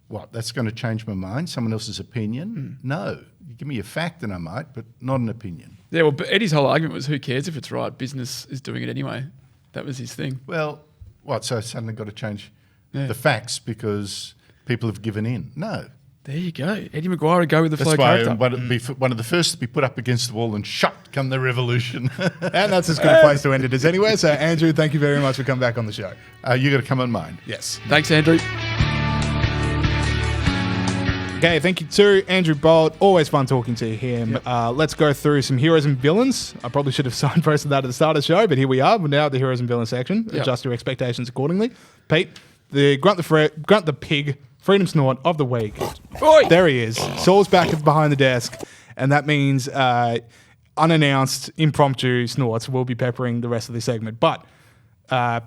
what? That's going to change my mind? Someone else's opinion? No. You give me a fact and I might, but not an opinion. Yeah, well, but Eddie's whole argument was, who cares if it's right? Business is doing it anyway. That was his thing. Well, what? So I suddenly got to change the facts because people have given in? No. There you go. Eddie McGuire would go with the flow That's why character. I'd be one of the first to be put up against the wall and shot come the revolution. And that's as good a place to end it as anywhere. So, Andrew, thank you very much for coming back on the show. You got to come on mine. Yes. Thanks, Andrew. Okay, thank you to Andrew Bolt. Always fun talking to him. Yep. Let's go through some heroes and villains. I probably should have signposted that at the start of the show, but here we are. We're now at the heroes and villains section. Yep. Adjust your expectations accordingly. Pete, the grunt the pig, freedom snort of the week. Oi! There he is. Saul's back behind the desk, and that means unannounced, impromptu snorts will be peppering the rest of the segment. But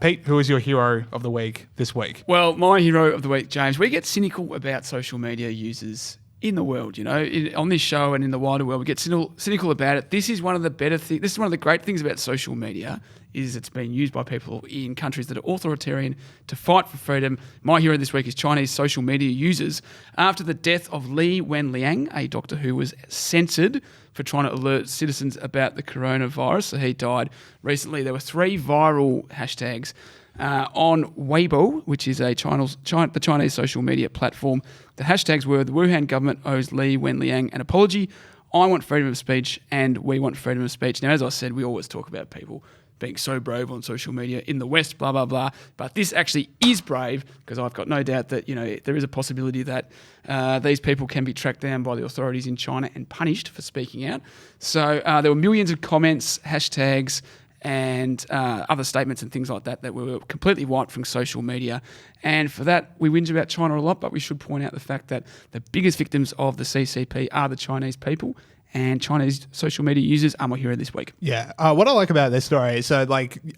Pete, who is your hero of the week this week? Well, my hero of the week, James, we get cynical about social media users in the world, on this show and in the wider world. We get cynical about it. This is one of the better things. This is one of the great things about social media is it's been used by people in countries that are authoritarian to fight for freedom. My hero this week is Chinese social media users. After the death of Li Wenliang, a doctor who was censored for trying to alert citizens about the coronavirus, so he died recently, there were 3 viral hashtags on Weibo, which is the Chinese social media platform. The hashtags were: the Wuhan government owes Li Wenliang an apology, I want freedom of speech, and we want freedom of speech. Now, as I said, we always talk about people being so brave on social media in the West, blah, blah, blah. But this actually is brave, because I've got no doubt that, there is a possibility that these people can be tracked down by the authorities in China and punished for speaking out. So there were millions of comments, hashtags, and other statements and things like that were completely wiped from social media. And for that, we whinge about China a lot, but we should point out the fact that the biggest victims of the CCP are the Chinese people, and Chinese social media users are my hero this week. Yeah. What I like about this story, so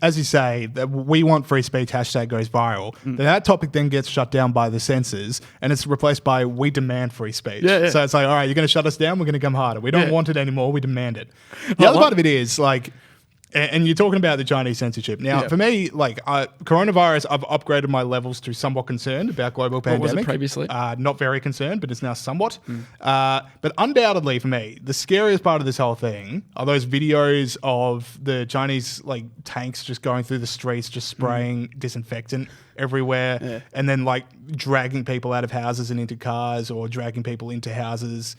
as you say, that we want free speech hashtag goes viral. That topic then gets shut down by the censors, and it's replaced by we demand free speech. Yeah. So it's like, all right, you're going to shut us down, we're going to come harder. We don't want it anymore, we demand it. The other part of it is and you're talking about the Chinese censorship. Now, for me, coronavirus, I've upgraded my levels to somewhat concerned about global pandemic. What was it previously? Not very concerned, but it's now somewhat. But undoubtedly, for me, the scariest part of this whole thing are those videos of the Chinese tanks just going through the streets, just spraying disinfectant everywhere, and then dragging people out of houses and into cars, or dragging people into houses.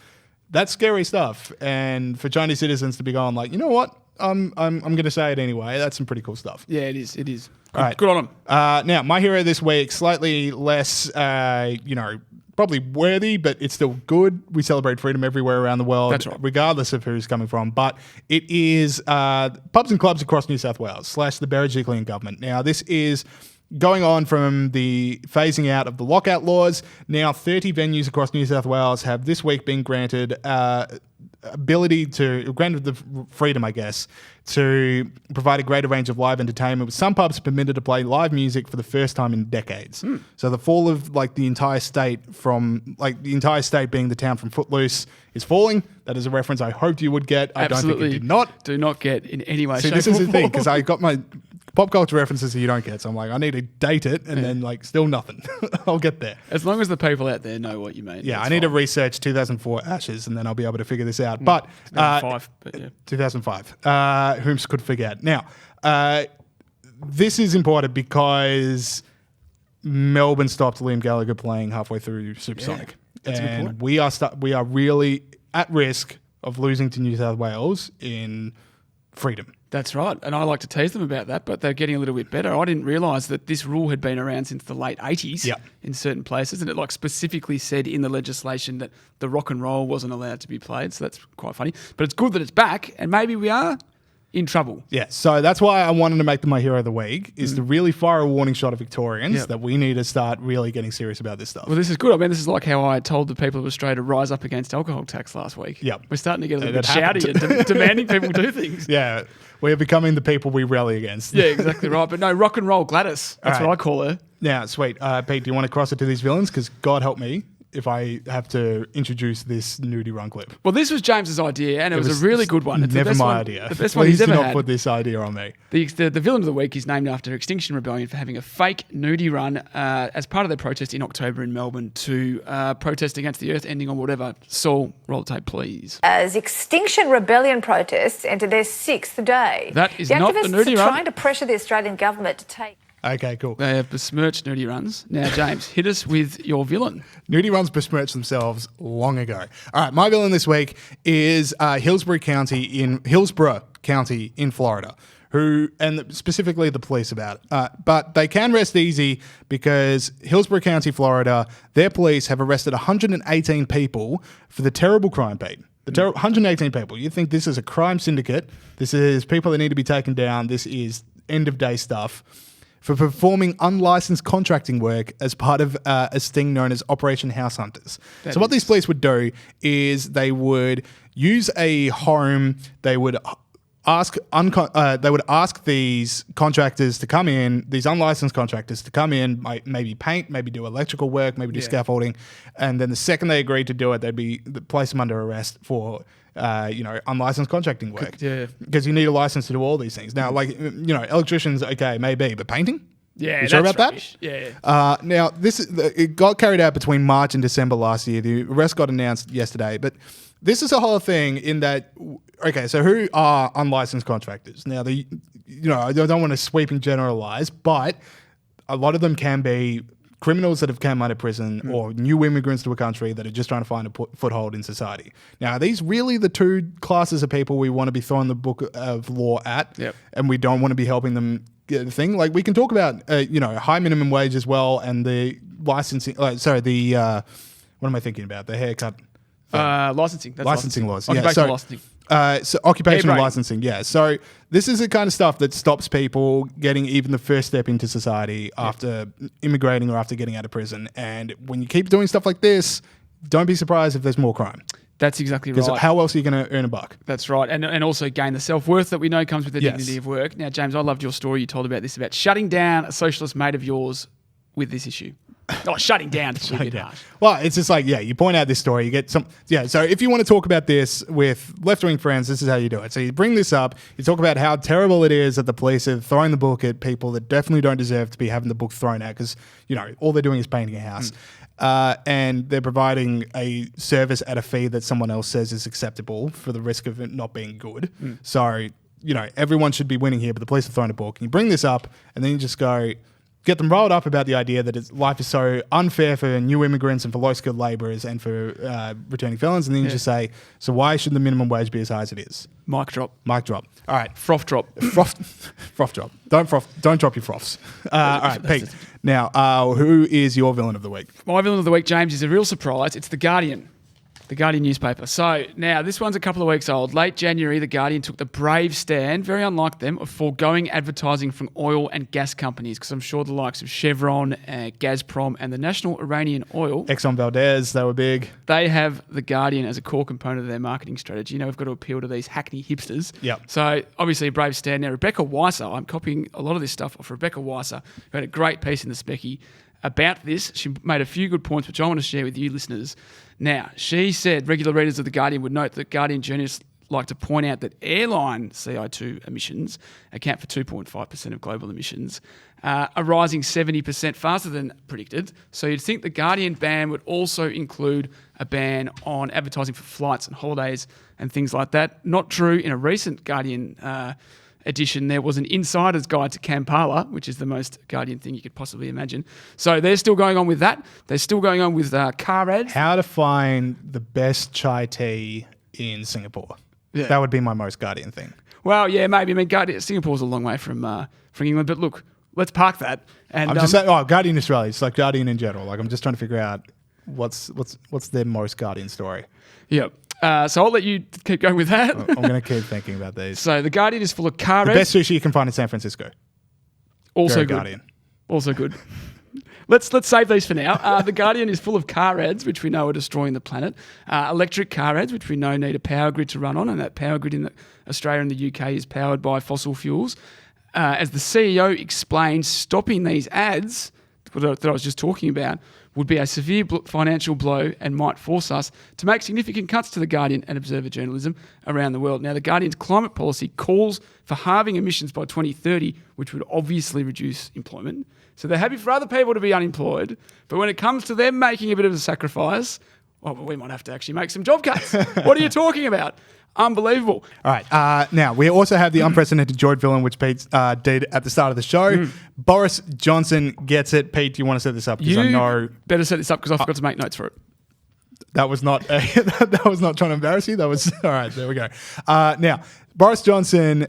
That's scary stuff. And for Chinese citizens to be going you know what? I'm going to say it anyway. That's some pretty cool stuff. Yeah, it is. It is. All right. Good on them. Now, my hero this week, slightly less, probably worthy, but it's still good. We celebrate freedom everywhere around the world, That's right. regardless of who's coming from. But it is pubs and clubs across New South Wales / the Berejiklian government. Now, this is going on from the phasing out of the lockout laws. Now, 30 venues across New South Wales have this week been granted the freedom, I guess, to provide a greater range of live entertainment, with some pubs permitted to play live music for the first time in decades. So the fall of the entire state being the town from Footloose is falling. That is a reference I hoped you would get. I Absolutely. don't think you did not. Do not get in any way, See, shape, this is or the thing, form. because I got my pop culture references that you don't get. So I'm I need to date it, and then still nothing. I'll get there. As long as the people out there know what you mean. Yeah, that's I need to fine. research 2004 Ashes, and then I'll be able to figure this out. But 2005, but yeah. 2005. Whom could forget? Now, this is important because Melbourne stopped Liam Gallagher playing halfway through Supersonic, that's a good and point. we are really at risk of losing to New South Wales in freedom. That's right. And I like to tease them about that, but they're getting a little bit better. I didn't realise that this rule had been around since the late 80s in certain places, and it specifically said in the legislation that the rock and roll wasn't allowed to be played, so that's quite funny. But it's good that it's back, and maybe we are in trouble. Yeah, so that's why I wanted to make them my hero of the week, is to really fire a warning shot at Victorians that we need to start really getting serious about this stuff. Well, this is good. I mean, this is like how I told the people of Australia to rise up against alcohol tax last week. Yep. We're starting to get a little bit That shouty and demanding people do things. Yeah, we're becoming the people we rally against. Yeah, exactly right. But no, rock and roll Gladys. That's All right. what I call her. Now, sweet. Pete, do you want to cross it to these villains? Because God help me if I have to introduce this nudie run clip. Well, this was James's idea, and it was a really good one. It's never the best my one, idea. The best one Please he's do ever not had. put this idea on me. The villain of the week is named after Extinction Rebellion for having a fake nudie run as part of their protest in October in Melbourne to protest against the Earth ending on whatever. Saul, roll the tape, please. As Extinction Rebellion protests enter their 6th day. That is the not the activists nudie are run. trying to pressure the Australian government to take... Okay, cool. They have besmirched nudie runs. Now, James, hit us with your villain. Nudie runs besmirched themselves long ago. All right, my villain this week is Hillsborough County in Florida, and specifically the police about it. But they can rest easy because Hillsborough County, Florida, their police have arrested 118 people for the terrible crime, Pete. 118 people. You think this is a crime syndicate. This is people that need to be taken down. This is end-of-day stuff. For performing unlicensed contracting work as part of a sting known as Operation House Hunters. So what these police would do is they would use a home, they would ask these contractors to come in, these unlicensed contractors to come in, maybe paint, maybe do electrical work, maybe do scaffolding, and then the second they agreed to do it, they'd place them under arrest for unlicensed contracting work. Yeah. Because you need a license to do all these things. Now, electricians, okay, maybe, but painting? Yeah, you sure that's about rubbish. that? Yeah. Now, it got carried out between March and December last year. The arrest got announced yesterday, but this is a whole thing in that, okay, so who are unlicensed contractors? Now, I don't want to sweep and generalize, but a lot of them can be criminals that have come out of prison or new immigrants to a country that are just trying to find a foothold in society. Now, are these really the two classes of people we want to be throwing the book of law at? Yep. And we don't want to be helping them get a thing? Like, we can talk about, high minimum wage as well and the licensing, what am I thinking about? The haircut. Licensing. That's licensing laws. Occupational licensing. So occupational Right. licensing, yeah. So this is the kind of stuff that stops people getting even the first step into society after immigrating or after getting out of prison. And when you keep doing stuff like this, don't be surprised if there's more crime. That's exactly right. Because how else are you going to earn a buck? That's right. And also gain the self-worth that we know comes with the Yes. dignity of work. Now, James, I loved your story you told about this, about shutting down a socialist mate of yours with this issue. Oh, shutting down. It's a bit harsh. Well, it's just like, you point out this story, you get some, so if you want to talk about this with left-wing friends, this is how you do it. So you bring this up, you talk about how terrible it is that the police are throwing the book at people that definitely don't deserve to be having the book thrown at because, all they're doing is painting a house. And they're providing a service at a fee that someone else says is acceptable for the risk of it not being good. So, everyone should be winning here, but the police are throwing a book. And you bring this up, and then you just go, get them riled up about the idea that life is so unfair for new immigrants and for low-skilled labourers and for returning felons, and then you just say, so why should the minimum wage be as high as it is? Mic drop. Mic drop. All right. Froth drop. Froth drop. Don't drop your froths. All right, Pete. Now, who is your villain of the week? My villain of the week, James, is a real surprise. It's The Guardian. The Guardian newspaper. So now this one's a couple of weeks old. Late January, The Guardian took the brave stand, very unlike them, of foregoing advertising from oil and gas companies, because I'm sure the likes of Chevron, Gazprom, and the National Iranian Oil, Exxon Valdez, they were big. They have The Guardian as a core component of their marketing strategy. We've got to appeal to these hackney hipsters. Yep. So obviously a brave stand. Now Rebecca Weiser, I'm copying a lot of this stuff off Rebecca Weiser, who had a great piece in the Specky about this. She made a few good points, which I want to share with you listeners. Now, she said regular readers of The Guardian would note that Guardian journalists like to point out that airline CO2 emissions account for 2.5% of global emissions, are rising 70% faster than predicted. So you'd think the Guardian ban would also include a ban on advertising for flights and holidays and things like that. Not true. In a recent Guardian edition, there was an insider's guide to Kampala, which is the most Guardian thing you could possibly imagine. So they're still going on with that. They're still going on with car ads. How to find the best chai tea in Singapore. Yeah. That would be my most Guardian thing. Well, yeah, maybe. I mean, Singapore's a long way from England, but look, let's park that. And I'm just saying, Guardian Australia. It's like Guardian in general. Like, I'm just trying to figure out what's their most Guardian story. Yeah. So I'll let you keep going with that. I'm going to keep thinking about these. So The Guardian is full of car The ads. best sushi you can find in San Francisco. Also Go good. Guardian. Also good. Let's save these for now. The Guardian is full of car ads, which we know are destroying the planet. Electric car ads, which we know need a power grid to run on, and that power grid in Australia and the UK is powered by fossil fuels. As the CEO explained, stopping these ads that I was just talking about would be a severe financial blow and might force us to make significant cuts to The Guardian and Observer journalism around the world. Now, The Guardian's climate policy calls for halving emissions by 2030, which would obviously reduce employment. So they're happy for other people to be unemployed, but when it comes to them making a bit of a sacrifice, well, we might have to actually make some job cuts. What are you talking about? Unbelievable. All right. Now, we also have the unprecedented George villain, which Pete did at the start of the show. Boris Johnson gets it. Pete, do you want to set this up? Because I know better set this up because I forgot to make notes for it. that was not that was not trying to embarrass you. That was all right. There we go. Now, Boris Johnson,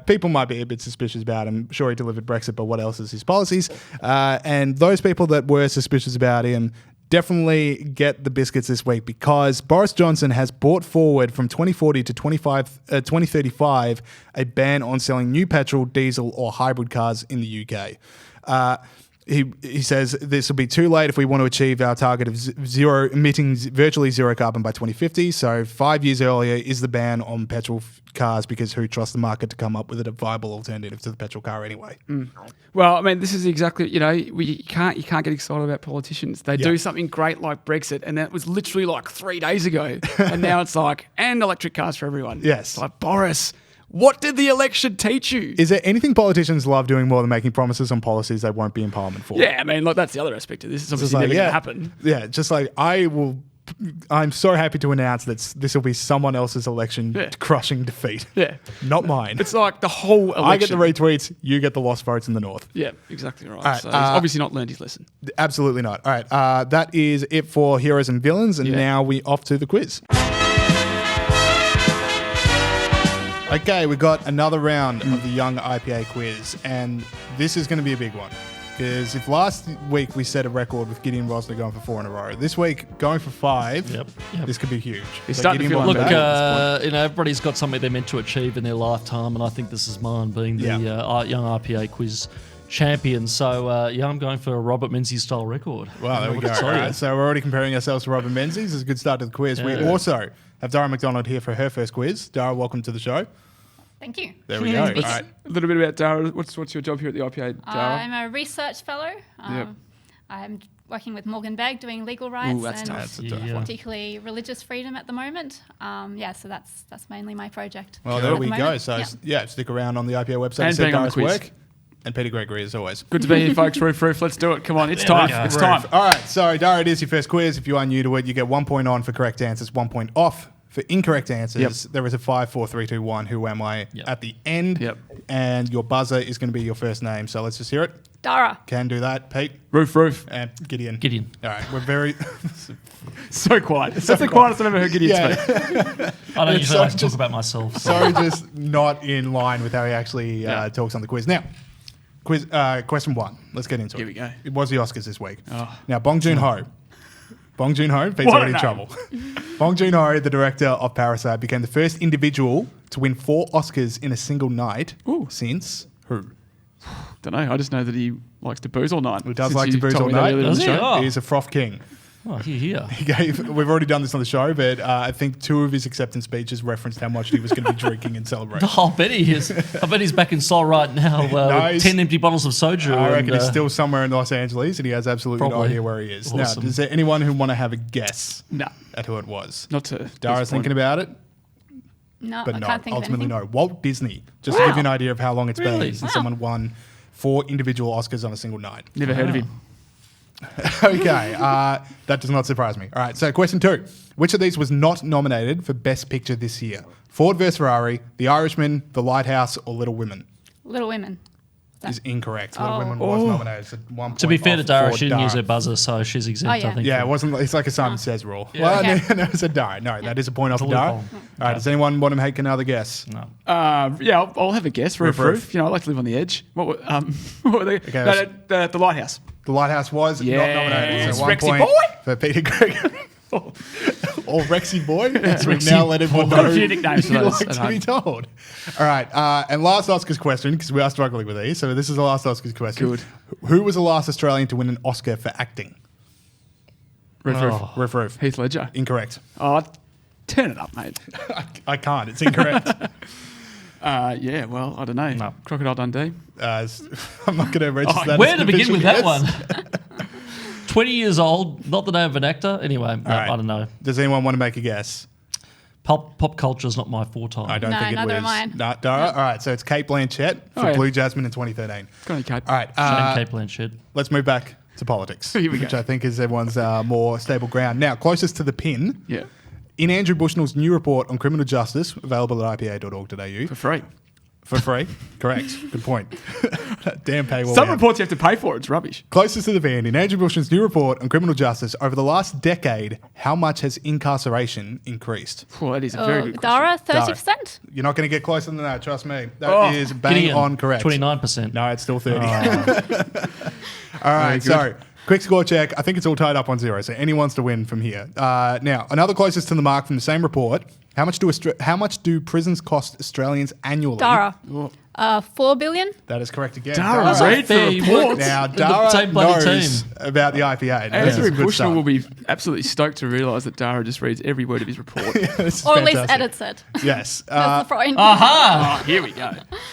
people might be a bit suspicious about him. Sure, he delivered Brexit, but what else is his policies? And those people that were suspicious about him definitely get the biscuits this week, because Boris Johnson has brought forward from 2040 to 2035 a ban on selling new petrol, diesel or hybrid cars in the UK. He says this will be too late if we want to achieve our target of virtually zero carbon by 2050. So 5 years earlier is the ban on petrol cars, because who trusts the market to come up with a viable alternative to the petrol car anyway? Well, I mean, this is exactly, you can't get excited about politicians. They do something great like Brexit, and that was literally like 3 days ago. And now it's like, and electric cars for everyone. Yes. It's like, Boris, what did the election teach you? Is there anything politicians love doing more than making promises on policies they won't be in Parliament for? Yeah, I mean, like that's the other aspect of this. It's obviously never going to happen. Yeah, just like I'm so happy to announce that this will be someone else's election crushing defeat. Yeah. Not mine. It's like the whole election. I get the retweets, you get the lost votes in the north. Yeah, exactly right. Right, so he's obviously not learned his lesson. Absolutely not. All right, that is it for heroes and villains, and now we off to the quiz. Okay, we got another round of the Young IPA quiz, and this is going to be a big one. Because if last week we set a record with Gideon Rosner going for 4 in a row, this week going for 5, this could be huge. It's starting to feel like look, everybody's got something they're meant to achieve in their lifetime, and I think this is mine, being the Young IPA quiz champion. So, I'm going for a Robert Menzies style record. Wow, there we go. All right, so we're already comparing ourselves to Robert Menzies. It's a good start to the quiz. We also have Dara Macdonald here for her first quiz. Dara, welcome to the show. Thank you. There we go. All right. A little bit about Dara. What's your job here at the IPA, Dara? I'm a research fellow. I'm working with Morgan Begg doing legal rights and particularly religious freedom at the moment. So that's mainly my project. Well, there we go. So stick around on the IPA website and see Dara's work. And Peter Gregory, as always. Good to be here, folks. Roof. Let's do it. Come on, it's time. It's time. All right, so Dara, it is your first quiz. If you are new to it, you get 1 point on for correct answers, 1 point off for incorrect answers. There is a 5, 4, 3, 2, 1. Who am I at the end? And your buzzer is going to be your first name. So let's just hear it. Dara. Can do that. Pete. Roof. And Gideon. All right, we're very so quiet. That's the quietest I've ever heard Gideon speak. I don't usually like to talk about myself. So just not in line with how he actually talks on the quiz. Now, question 1. Let's get into it. Here we go. It was the Oscars this week. Now, Bong Joon-ho, Pete's already in trouble. Bong Joon-ho, the director of Parasite, became the first individual to win 4 Oscars in a single night since who? Don't know. I just know that he likes to booze all night. He does like to booze all night. He is a froth king. Oh, here. We've already done this on the show, but I think 2 of his acceptance speeches referenced how much he was going to be drinking and celebrating. I bet he is. I bet he's back in Seoul right now with 10 empty bottles of soju. I reckon he's still somewhere in Los Angeles, and he has absolutely no idea where he is. Awesome. Now, is there anyone who want to have a guess at who it was? Not to. Dara's thinking about it? No, but I no, can't think ultimately of anything. no. Walt Disney. Just to give you an idea of how long it's Really? been since someone won 4 individual Oscars on a single night. Never heard of him. Okay, that does not surprise me. All right, so question 2. Which of these was not nominated for Best Picture this year? Ford vs. Ferrari, The Irishman, The Lighthouse, or Little Women? Little Women. Is incorrect. Little Women was nominated. So 1 point to be fair to Dara, she didn't Dara. use her buzzer, so she's exempt, I think. Yeah, it wasn't. It's like a Simon Says rule. Yeah. Well, no, it's a Dara. No, that is a point off for Dara. All right, does anyone want to make another guess? No. I'll have a guess. Roof. I like to live on the edge. What were they? Okay, The Lighthouse. The Lighthouse was not nominated. So 1 Rexy point boy. for Peter Gregory. or Rexy Boy, as we've now let everyone know. Got a few nicknames for you those like at to be told. All right, and last Oscars question, because we are struggling with these. So this is the last Oscars question. Good. Who was the last Australian to win an Oscar for acting? Roof. Heath Ledger. Incorrect. Oh, turn it up, mate. I can't. It's incorrect. Yeah, well, I don't know. No. Crocodile Dundee. I'm not going to register that. Where as to an begin official with that guess. one? 20 years old, not the name of an actor. Anyway, no, right. I don't know. Does anyone want to make a guess? Pop culture is not my forte. I don't No, think it neither was. am I. No, Dara? All right, so it's Kate Blanchett for yeah. Blue Jasmine in 2013. Go on, Kate. All right, Shame Kate Blanchett. let's move back to politics, Here we which go. I think is everyone's more stable ground. Now, closest to the pin, Yeah. in Andrew Bushnell's new report on criminal justice, available at ipa.org.au. For free. For free? Correct. Good point. Damn paywall. Some man. reports you have to pay for. It's rubbish. Closest to the van, in Andrew Bushnell's new report on criminal justice, over the last decade, how much has incarceration increased? Well, that is a very good Dara, question. 30%? You're not going to get closer than that, trust me. That is bang Gideon, on correct. 29%. No, it's still 30. All right, so quick score check. I think it's all tied up on 0, so anyone wants to win from here. Now, another closest to the mark from the same report. How much do prisons cost Australians annually? Dara. 4 billion? That is correct again. Dara, read the fair. reports. Now, The Dara same bloody knows team. about the IPA. This is Andrew a good Bushnell start. will be absolutely stoked to realise that Dara just reads every word of his report. This is Or at least fantastic. edits it. Yes. That's the point. Aha! Oh, here we go.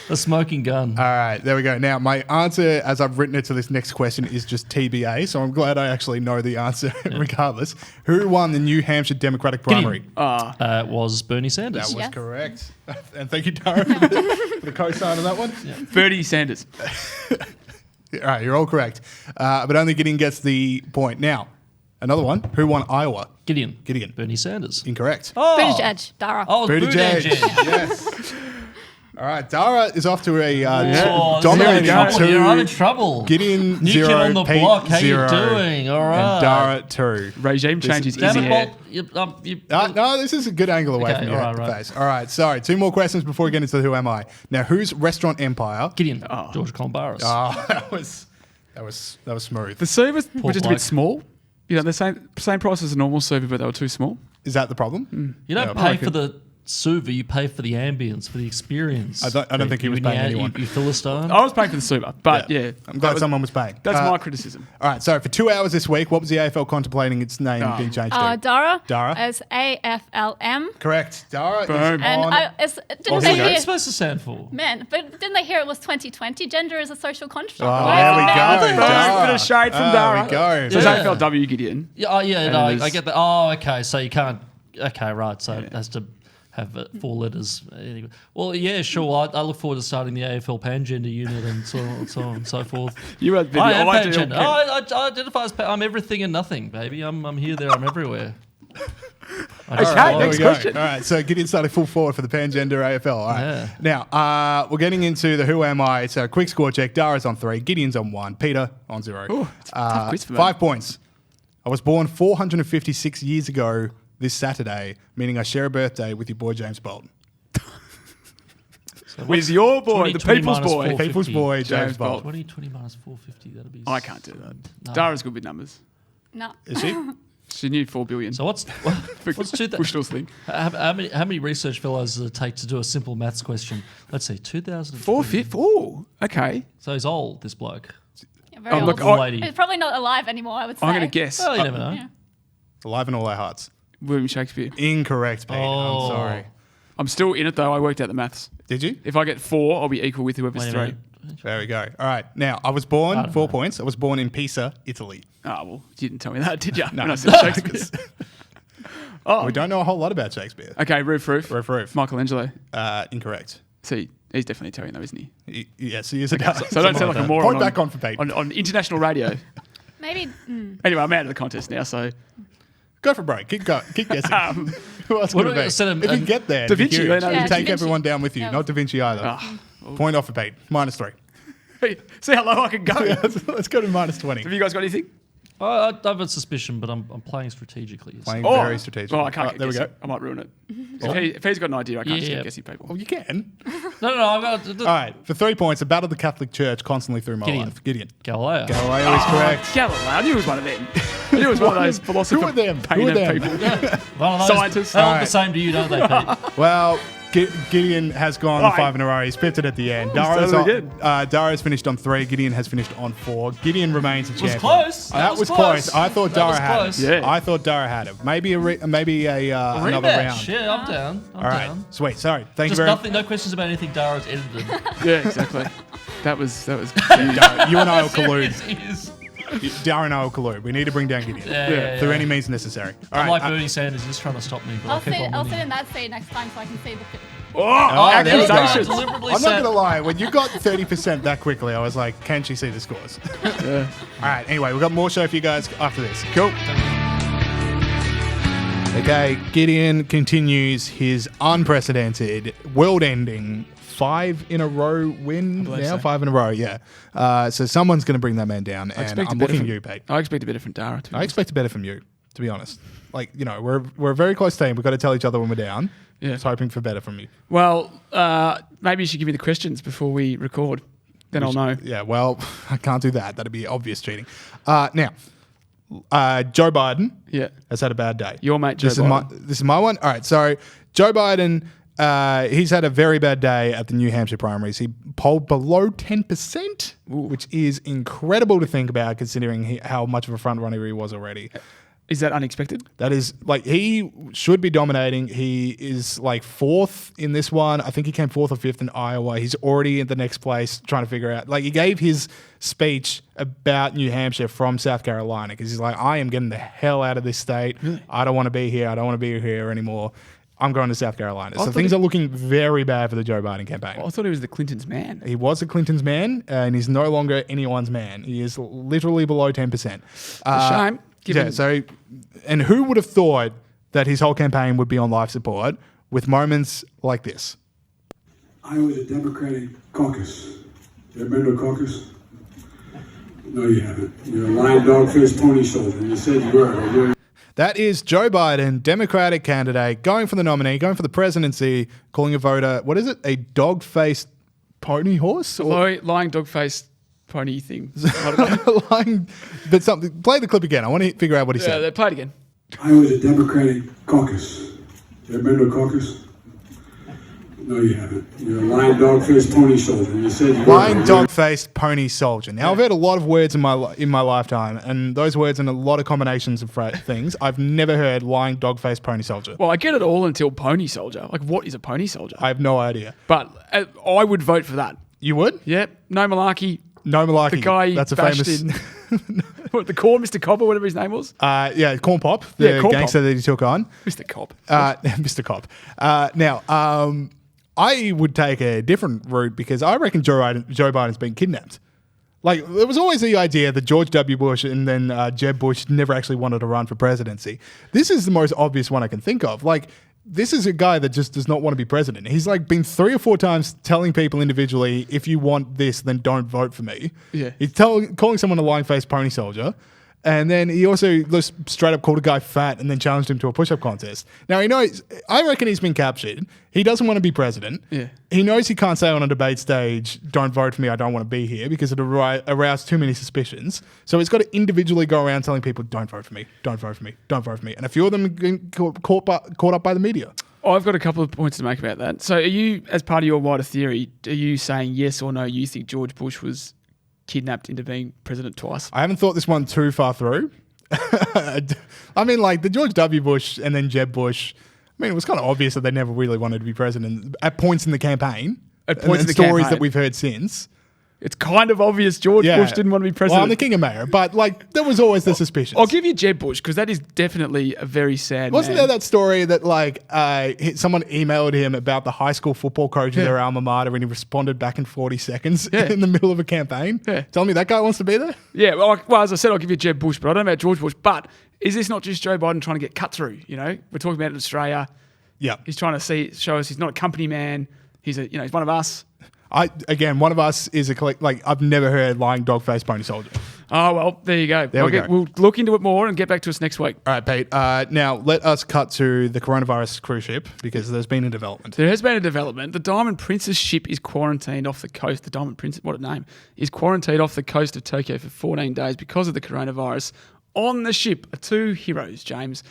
The smoking gun. All right, there we go. Now, my answer, as I've written it to this next question, is just TBA, so I'm glad I actually know the answer regardless. Who won the New Hampshire Democratic primary? It was Bernie Sanders. That was Yes. correct. And thank you, Dara, for the co-sign on that one. Bernie Sanders. All right, you're all correct. But only Gideon gets the point. Now, another one. Who won Iowa? Gideon. Bernie Sanders. Incorrect. Buttigieg, Dara. Oh, Buttigieg. Buttigieg. Yes. All right, Dara is off to a Oh, dominating I'm in 2. trouble. Gideon New 0, kid on the Pete block. How 0, you doing? All right. and Dara 2. Regime changes Damn easy it, hair. Bolt. No, this is a good angle away Okay, from your all right. face. All right, sorry. 2 more questions before we get into Who Am I? Now, whose restaurant empire? Gideon. George Colin Boris. Oh, that was smooth. The servers Poor were just a bloke. bit small. You know, the same price as a normal server, but they were too small. Is that the problem? You don't pay for the server, you pay for the ambience, for the experience. I don't think he was paying anyone. You Philistine. I was paying for the server, but yeah. I'm glad someone was paying. That's my criticism. All right, so for 2 hours this week, what was the AFL contemplating its name being changed to? Dara. Dara. As AFLM. Correct. Dara Boom. is And on. didn't What's they it hear? supposed to stand for? Man, but didn't they hear it was 2020? Gender is a social construct. Oh, Why there is we it now? go. Dara. Bit of shade from There Dara. we go. So it's Yeah. AFLW Gideon. Yeah, no, And I get that. Oh, okay. So you can't. Okay, right. So it has to have 4 letters. Anyway. Well, yeah, sure. I look forward to starting the AFL Pangender unit and so on and so forth. You are the I am ideal Pangender. I identify as. I'm everything and nothing, baby. I'm here, there, I'm everywhere. I just Okay, follow. There next we go. question. All right, so Gideon started full forward for the Pangender AFL. All right. Yeah. Now, we're getting into the Who Am I? So quick score check. Dara's on 3, Gideon's on 1, Peter on 0. Ooh, it's a tough quiz for me. 5 points. I was born 456 years ago this Saturday, meaning I share a birthday with your boy James Bolton. With your boy, 20, the 20 people's minus boy. 450. People's boy, James James Bolton. 20 minus 450. That'd be. I can't do that. No. Dara's good with numbers. No. Is she? She knew 4 billion. So what's 2000? Bushnell's thing. How many research fellows does it take to do a simple maths question? Let's see, 2000. 450. Oh, okay. So he's old, this bloke. Yeah, very Oh, look, old. lady. He's probably not alive anymore, I would say. I'm going to guess. Well, you never know. Yeah. Alive in all our hearts. William Shakespeare. Incorrect, Pete. Oh. I'm sorry. I'm still in it though. I worked out the maths. Did you? If I get 4, I'll be equal with whoever's Wait a 3. minute. There we go. All right. Now, I was born, 4 points. I was born in Pisa, Italy. Oh, well, you didn't tell me that, did you? No. When I said Shakespeare. We don't know a whole lot about Shakespeare. Okay, Roof. Roof. Michelangelo. Incorrect. See, he's definitely Italian though, isn't he? Yes, he is a guy. So I don't sound like a moron. Point back on for Pete. On international radio. Maybe. Anyway, I'm out of the contest now, so. Go for break. Keep guessing. Who else What could do we it be? send him? If you get there, Da it'd be Vinci, huge. Leonardo You da take Vinci. everyone down with you. Yeah. Not Da Vinci either. Point off for Pete. -3. See how low I can go. Let's go to -20. Have you guys got anything? I have a suspicion, but I'm playing strategically. Playing very strategic. Oh, I can't get There we go. guessing. I might ruin it. If he's got an idea, I can't just Yeah. keep guessing people. Well, you can. No, I've got All right. For 3 points, I battled the Catholic Church constantly through my Gideon. life. Gideon. Galileo. Galileo is correct. Galileo. I knew it was one of them. He was one of those philosopher Who are them? people. One of those, Scientists. They look the same to you, don't they, Pete? Well, Gideon has gone 5 in a row. He's pipped it at the end. Dara's finished on 3. Gideon has finished on 4. Gideon remains a champion. Was close. That was close. I thought Dara had it. Yeah. I thought Dara had it. Maybe another round. Yeah, I'm down. I'm All right. down. Sweet. Sorry. Thank you Just very much. no questions about anything Dara's edited. Yeah, exactly. That was. Dara, you and I will collude. Serious. Dara and I will collude. We need to bring down Gideon. Yeah. Through any means necessary. All I'm right. like Bernie Sanders, just trying to stop me. But I'll sit in that seat next time so I can see the film. there we go. Accusations. Deliberately I'm not said- going to lie. When you got 30% that quickly, I was like, can she see the scores? Yeah. All right. Anyway, we've got more show for you guys after this. Cool. Okay. Gideon continues his unprecedented, world-ending 5 in a row win now. So. 5 in a row, yeah. So someone's going to bring that man down. And I'm looking at you, Pete. I expect better from Dara. I expect better from you, to be honest. Like, we're a very close team. We've got to tell each other when we're down. Yeah. Just hoping for better from you. Well, maybe you should give me the questions before we record. Then I'll know. Yeah, well, I can't do that. That'd be obvious cheating. Now, Joe Biden has had a bad day. Your mate, Joe Biden. This is my one. All right, so Joe Biden, he's had a very bad day at the New Hampshire primaries. He polled below 10%, which is incredible to think about considering how much of a front runner he was already. Is that unexpected? That is, he should be dominating. He is 4th in this one. I think he came 4th or 5th in Iowa. He's already in the next place trying to figure out. He gave his speech about New Hampshire from South Carolina because he's like, I am getting the hell out of this state. Really? I don't want to be here. I don't want to be here anymore. I'm going to South Carolina. So things are looking very bad for the Joe Biden campaign. I thought he was the Clintons' man. He was the Clintons' man, and he's no longer anyone's man. He is literally below 10%. A shame. And who would have thought that his whole campaign would be on life support with moments like this? I was a Democratic caucus. You ever been to a caucus? No, you haven't. You're a lying dog-faced pony soldier. You said you were. That is Joe Biden, Democratic candidate, going for the nominee, going for the presidency, calling a voter, what is it, a dog-faced pony horse? Lying dog-faced pony thing. Lying, but something. Play the clip again. I want to figure out what he said. Yeah, play it again. I was a Democratic caucus. You ever been to a caucus? No, you haven't. You're a lying dog-faced pony soldier. You said you were. Lying dog-faced pony soldier. Now, I've heard a lot of words in my lifetime, and those words in a lot of combinations of things. I've never heard lying dog-faced pony soldier. Well, I get it all until pony soldier. What is a pony soldier? I have no idea. But I would vote for that. You would? Yep. No malarkey. No malarkey. The guy that's a bashed famous. What, the Corn, Mr. Cobb, or whatever his name was? Corn Pop, the Corn gangster Pop. that he took on. Mr. Cobb. Mr. Cobb. Now, I would take a different route because I reckon Joe Biden's been kidnapped. There was always the idea that George W. Bush and then Jeb Bush never actually wanted to run for presidency. This is the most obvious one I can think of. This is a guy that just does not want to be president. He's been 3 or 4 times telling people individually, if you want this, then don't vote for me. Yeah. He's calling someone a lying-faced pony soldier. And then he also just straight up called a guy fat and then challenged him to a push-up contest. Now, I reckon he's been captured. He doesn't want to be president. Yeah. He knows he can't say on a debate stage, don't vote for me, I don't want to be here, because it aroused too many suspicions. So he's got to individually go around telling people, don't vote for me, don't vote for me, don't vote for me. And a few of them get caught up by the media. I've got a couple of points to make about that. So are you, as part of your wider theory, are you saying yes or no, you think George Bush was kidnapped into being president twice? I haven't thought this one too far through. I mean, the George W. Bush and then Jeb Bush, it was kind of obvious that they never really wanted to be president at points in the campaign. At points in the stories campaign. that we've heard since. It's kind of obvious George Bush didn't want to be president. Well, I'm the king of mayor, but there was always the suspicion. I'll give you Jeb Bush because that is definitely a very sad Wasn't man. there that story that someone emailed him about the high school football coach of their alma mater and he responded back in 40 seconds in the middle of a campaign? Yeah. Tell me that guy wants to be there? Yeah, well, as I said, I'll give you Jeb Bush, but I don't know about George Bush. But is this not just Joe Biden trying to get cut through? We're talking about it in Australia. Yeah. He's trying to show us he's not a company man. He's he's one of us. One of us is I've never heard lying dog-faced pony soldier. Oh, well, there you go. We'll look into it more and get back to us next week. All right, Pete. Now, let us cut to the coronavirus cruise ship because there's been a development. There has been a development. The Diamond Princess ship is quarantined off the coast. The Diamond Princess, what a name, is quarantined off the coast of Tokyo for 14 days because of the coronavirus. On the ship are two heroes, James.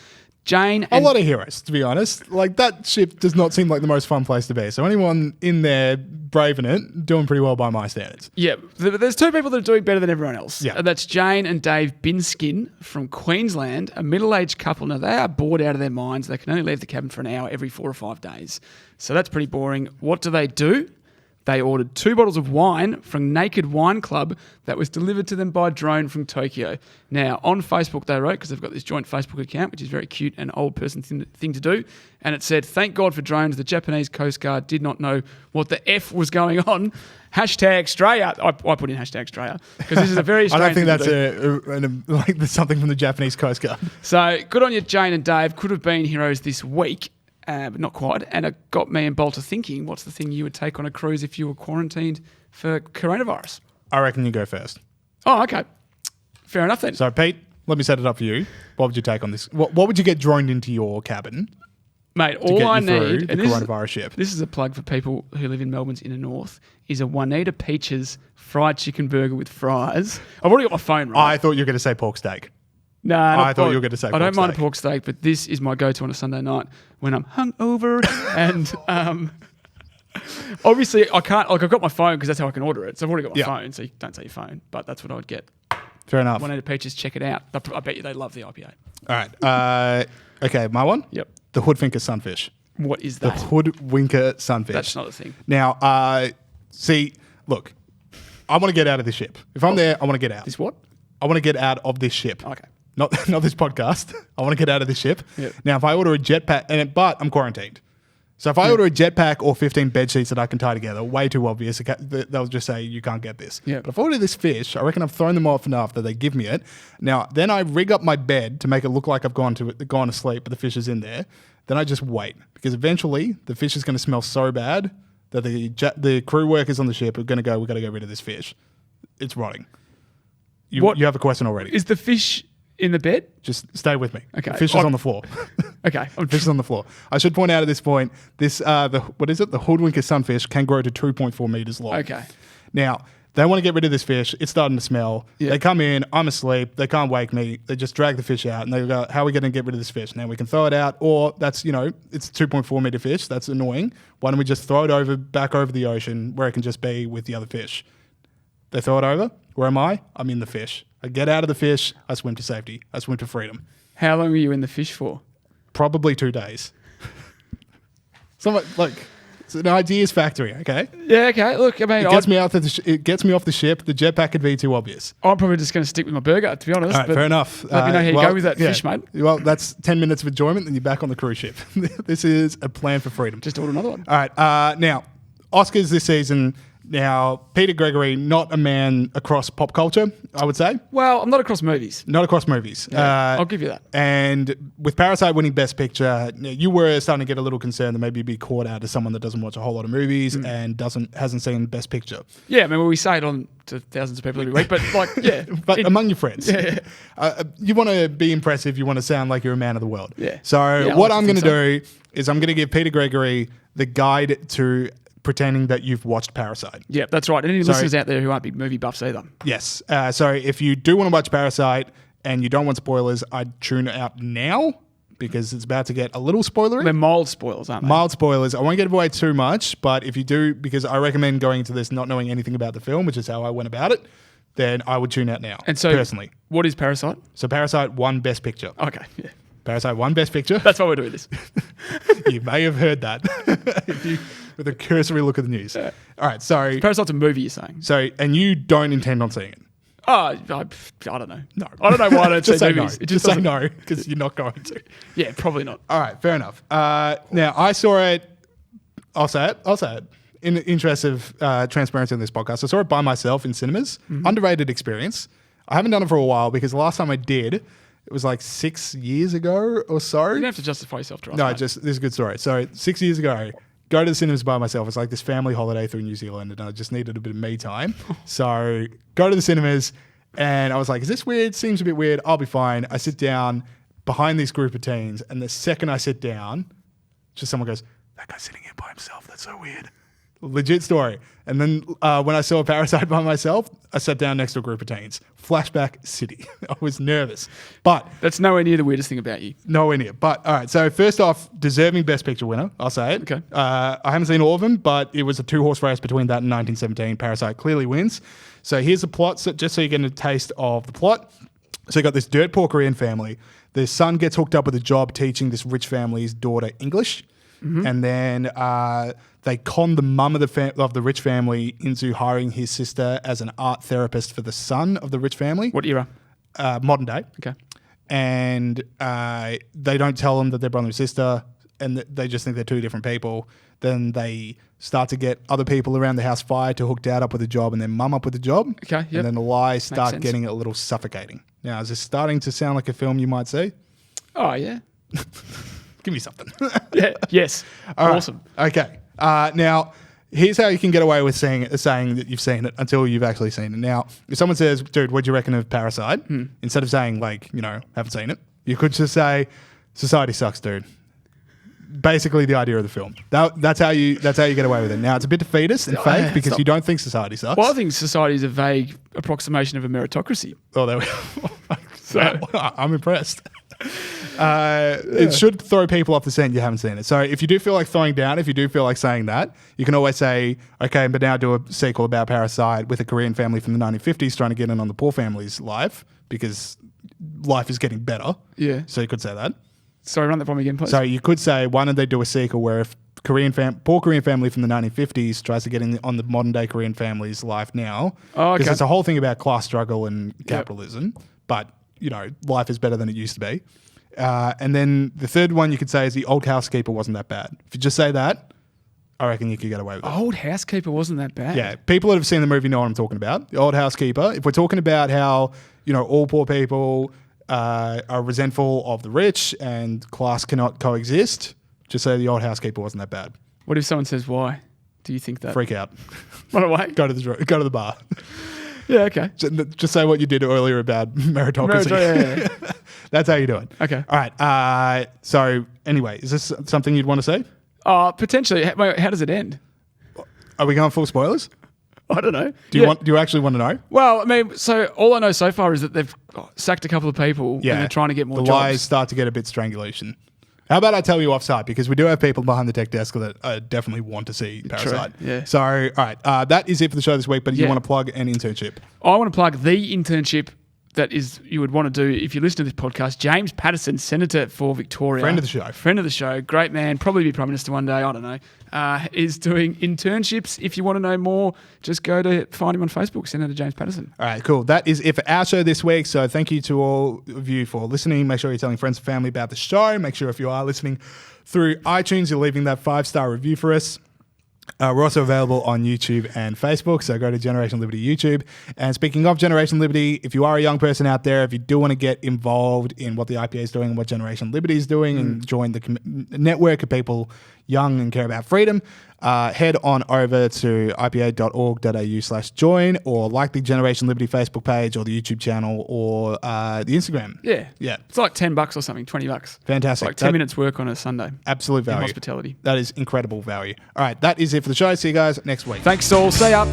Jane a lot of heroes, to be honest. Like, that ship does not seem like the most fun place to be. So anyone in there braving it, doing pretty well by my standards. Yeah, there's two people that are doing better than everyone else. Yeah. That's Jane and Dave Binskin from Queensland, a middle-aged couple. Now, they are bored out of their minds. They can only leave the cabin for an hour every 4 or 5 days. So that's pretty boring. What do? They ordered 2 bottles of wine from Naked Wine Club that was delivered to them by drone from Tokyo. Now, on Facebook they wrote, because they've got this joint Facebook account, which is very cute and old person thing to do, and it said, "Thank God for drones. The Japanese Coast Guard did not know what the F was going on. #Australia." I put in #Australia because this is a very I Australian don't think that's like something from the Japanese Coast Guard. So, good on you, Jane and Dave. Could have been heroes this week. But not quite. And it got me and Bolter thinking, what's the thing you would take on a cruise if you were quarantined for coronavirus? I reckon you go first. Oh, okay. Fair enough then. So, Pete, let me set it up for you. What would you take on this? What would you get droned into your cabin? Mate, all I need... The coronavirus ship. This is a plug for people who live in Melbourne's inner north, is a Juanita Peaches fried chicken burger with fries. I've already got my phone right. I thought you were going to say pork steak. No, I thought you were going to say pork steak. I don't mind a pork steak, but this is my go-to on a Sunday night when I'm hungover. And obviously, I can't. Like, I've got my phone because that's how I can order it. So I've already got my phone, so you don't say your phone. But that's what I would get. Fair enough. Juanita Peaches, check it out. I bet you they love the IPA. All right. Okay, my one? Yep. The hoodwinker sunfish. What is that? The hoodwinker sunfish. That's not a thing. Now, see, look, I want to get out of this ship. If I'm there, I want to get out. This what? I want to get out of this ship. Okay. Not this podcast. I want to get out of this ship. Yep. Now, if I order a jetpack, but I'm quarantined. So if I order a jetpack or 15 bed sheets that I can tie together, way too obvious. They'll just say, you can't get this. Yeah. But if I order this fish, I reckon I've thrown them off enough that they give me it. Now, then I rig up my bed to make it look like I've gone to sleep, but the fish is in there. Then I just wait. Because eventually, the fish is going to smell so bad that the crew workers on the ship are going to go, we've got to get rid of this fish. It's rotting. You have a question already. Is the fish in the bed? Just stay with me. Okay. The fish is on the floor. Okay. The fish is on the floor. I should point out at this point, this the hoodwinker sunfish can grow to 2.4 meters long. Okay. Now, they want to get rid of this fish. It's starting to smell. Yeah. They come in. I'm asleep. They can't wake me. They just drag the fish out and they go, how are we going to get rid of this fish? Now, we can throw it out, or that's, it's a 2.4 meter fish. That's annoying. Why don't we just throw it back over the ocean where it can just be with the other fish? They throw it over. Where am I? I'm in the fish. I get out of the fish. I swim to safety. I swim to freedom. How long were you in the fish for? Probably 2 days. It's an ideas factory, okay? Yeah, okay. Look, I mean, it gets me off the ship. The jetpack could be too obvious. I'm probably just going to stick with my burger, to be honest. All right, fair enough. Let me know how you go with that fish, mate. Well, that's 10 minutes of enjoyment, then you're back on the cruise ship. This is a plan for freedom. Just order another one. All right. Now, Oscars this season. Now, Peter Gregory, not a man across pop culture, I would say. Well, I'm not across movies. Not across movies. Yeah, I'll give you that. And with Parasite winning Best Picture, you were starting to get a little concerned that maybe you'd be caught out as someone that doesn't watch a whole lot of movies and hasn't seen Best Picture. Yeah, I mean, we say it on to thousands of people every week, but but among your friends. Yeah. You want to be impressive. You want to sound like you're a man of the world. Yeah. So what I'm going to do is I'm going to give Peter Gregory the guide to pretending that you've watched Parasite. Yeah, that's right. And any listeners out there who aren't big movie buffs either. Yes. So if you do want to watch Parasite and you don't want spoilers, I'd tune out now because it's about to get a little spoilery. They're mild spoilers, aren't they? Mild spoilers. I won't give away too much, but if you do, because I recommend going into this not knowing anything about the film, which is how I went about it, then I would tune out now. And so, personally. What is Parasite? So Parasite won Best Picture. Okay, yeah. Parasite won Best Picture. That's why we're doing this. You may have heard that with a cursory look at the news. Yeah. All right, so Parasite's a movie, you're saying? So, and you don't intend on seeing it? Oh, I don't know. No, I don't know why I don't just see say movies. No. Just say no because you're not going to. Yeah, probably not. All right, fair enough. Now I saw it. I'll say it. In the interest of transparency on this podcast, I saw it by myself in cinemas. Mm-hmm. Underrated experience. I haven't done it for a while because the last time I did, it was like 6 years ago or so. You don't have to justify yourself to us. No, this is a good story. So 6 years ago, go to the cinemas by myself. It's like this family holiday through New Zealand and I just needed a bit of me time. So go to the cinemas and I was like, is this weird? Seems a bit weird. I'll be fine. I sit down behind this group of teens and the second I sit down, just someone goes, that guy's sitting here by himself. That's so weird. Legit story. And then when I saw Parasite by myself, I sat down next to a group of teens. Flashback city. I was nervous. But that's nowhere near the weirdest thing about you. Nowhere near. But all right, so first off, deserving Best Picture winner. I'll say it. Okay. I haven't seen all of them, but it was a 2-horse race between that and 1917. Parasite clearly wins. So here's the plot, so just so you get a taste of the plot. So you got this dirt poor Korean family. Their son gets hooked up with a job teaching this rich family's daughter English. Mm-hmm. And then they con the mum of the rich family into hiring his sister as an art therapist for the son of the rich family. What era? Modern day. Okay. And they don't tell them that they're brother and sister, and they just think they're two different people. Then they start to get other people around the house fired to hook dad up with a job and then mum up with a job. Okay, yep. And then the lies start getting a little suffocating. Now, is this starting to sound like a film you might see? Oh, yeah. Give me something. Yeah. Yes. Awesome. Right. Okay. Now, here's how you can get away with saying that you've seen it until you've actually seen it. Now, if someone says, dude, what do you reckon of Parasite? Instead of saying, haven't seen it, you could just say, society sucks, dude. Basically the idea of the film. That's how you get away with it. Now, it's a bit defeatist and fake because you don't think society sucks. Well, I think society is a vague approximation of a meritocracy. Oh, there we go. So, I'm impressed. It should throw people off the scent you haven't seen it. So if you do feel like throwing down, if you do feel like saying that, you can always say, okay, but now do a sequel about Parasite with a Korean family from the 1950s trying to get in on the poor family's life because life is getting better. Yeah. So you could say that. Sorry, run that for me again, please. So you could say, why don't they do a sequel where if poor Korean family from the 1950s tries to get in on the modern day Korean family's life now? Because it's a whole thing about class struggle and capitalism, but life is better than it used to be. And then the third one you could say is the old housekeeper wasn't that bad. If you just say that, I reckon you could get away with it. Old housekeeper wasn't that bad. Yeah, people that have seen the movie know what I'm talking about. The old housekeeper. If we're talking about how all poor people are resentful of the rich and class cannot coexist, just say the old housekeeper wasn't that bad. What if someone says why? Do you think that? Freak out. Run away. Go to the bar. Yeah, okay. Just say what you did earlier about meritocracy. Yeah. That's how you do it. Okay. All right. So anyway, is this something you'd want to say? Potentially. How does it end? Are we going full spoilers? I don't know. Do you actually want to know? Well, I mean, so all I know so far is that they've sacked a couple of people and they're trying to get more jobs. The lies start to get a bit strangulation. How about I tell you offside? Because we do have people behind the tech desk that definitely want to see Parasite. True, yeah. So, all right. That is it for the show this week, but you want to plug an internship. I want to plug the internship that you would want to do if you listen to this podcast. James Patterson, Senator for Victoria. Friend of the show. Great man. Probably be Prime Minister one day. I don't know. Is doing internships. If you want to know more, just go to find him on Facebook, Senator James Patterson. All right, cool. That is it for our show this week. So thank you to all of you for listening. Make sure you're telling friends and family about the show. Make sure if you are listening through iTunes, you're leaving that 5-star review for us. We're also available on YouTube and Facebook, so go to Generation Liberty YouTube. And speaking of Generation Liberty, if you are a young person out there, if you do want to get involved in what the IPA is doing and what Generation Liberty is doing and join the network of people young and care about freedom, head on over to ipa.org.au/join or like the Generation Liberty Facebook page or the YouTube channel or the Instagram. Yeah. It's like $10 or something, $20. Fantastic. It's like 10 minutes work on a Sunday. Absolute value. In hospitality. That is incredible value. All right, that is it for the show. See you guys next week. Thanks all. See ya.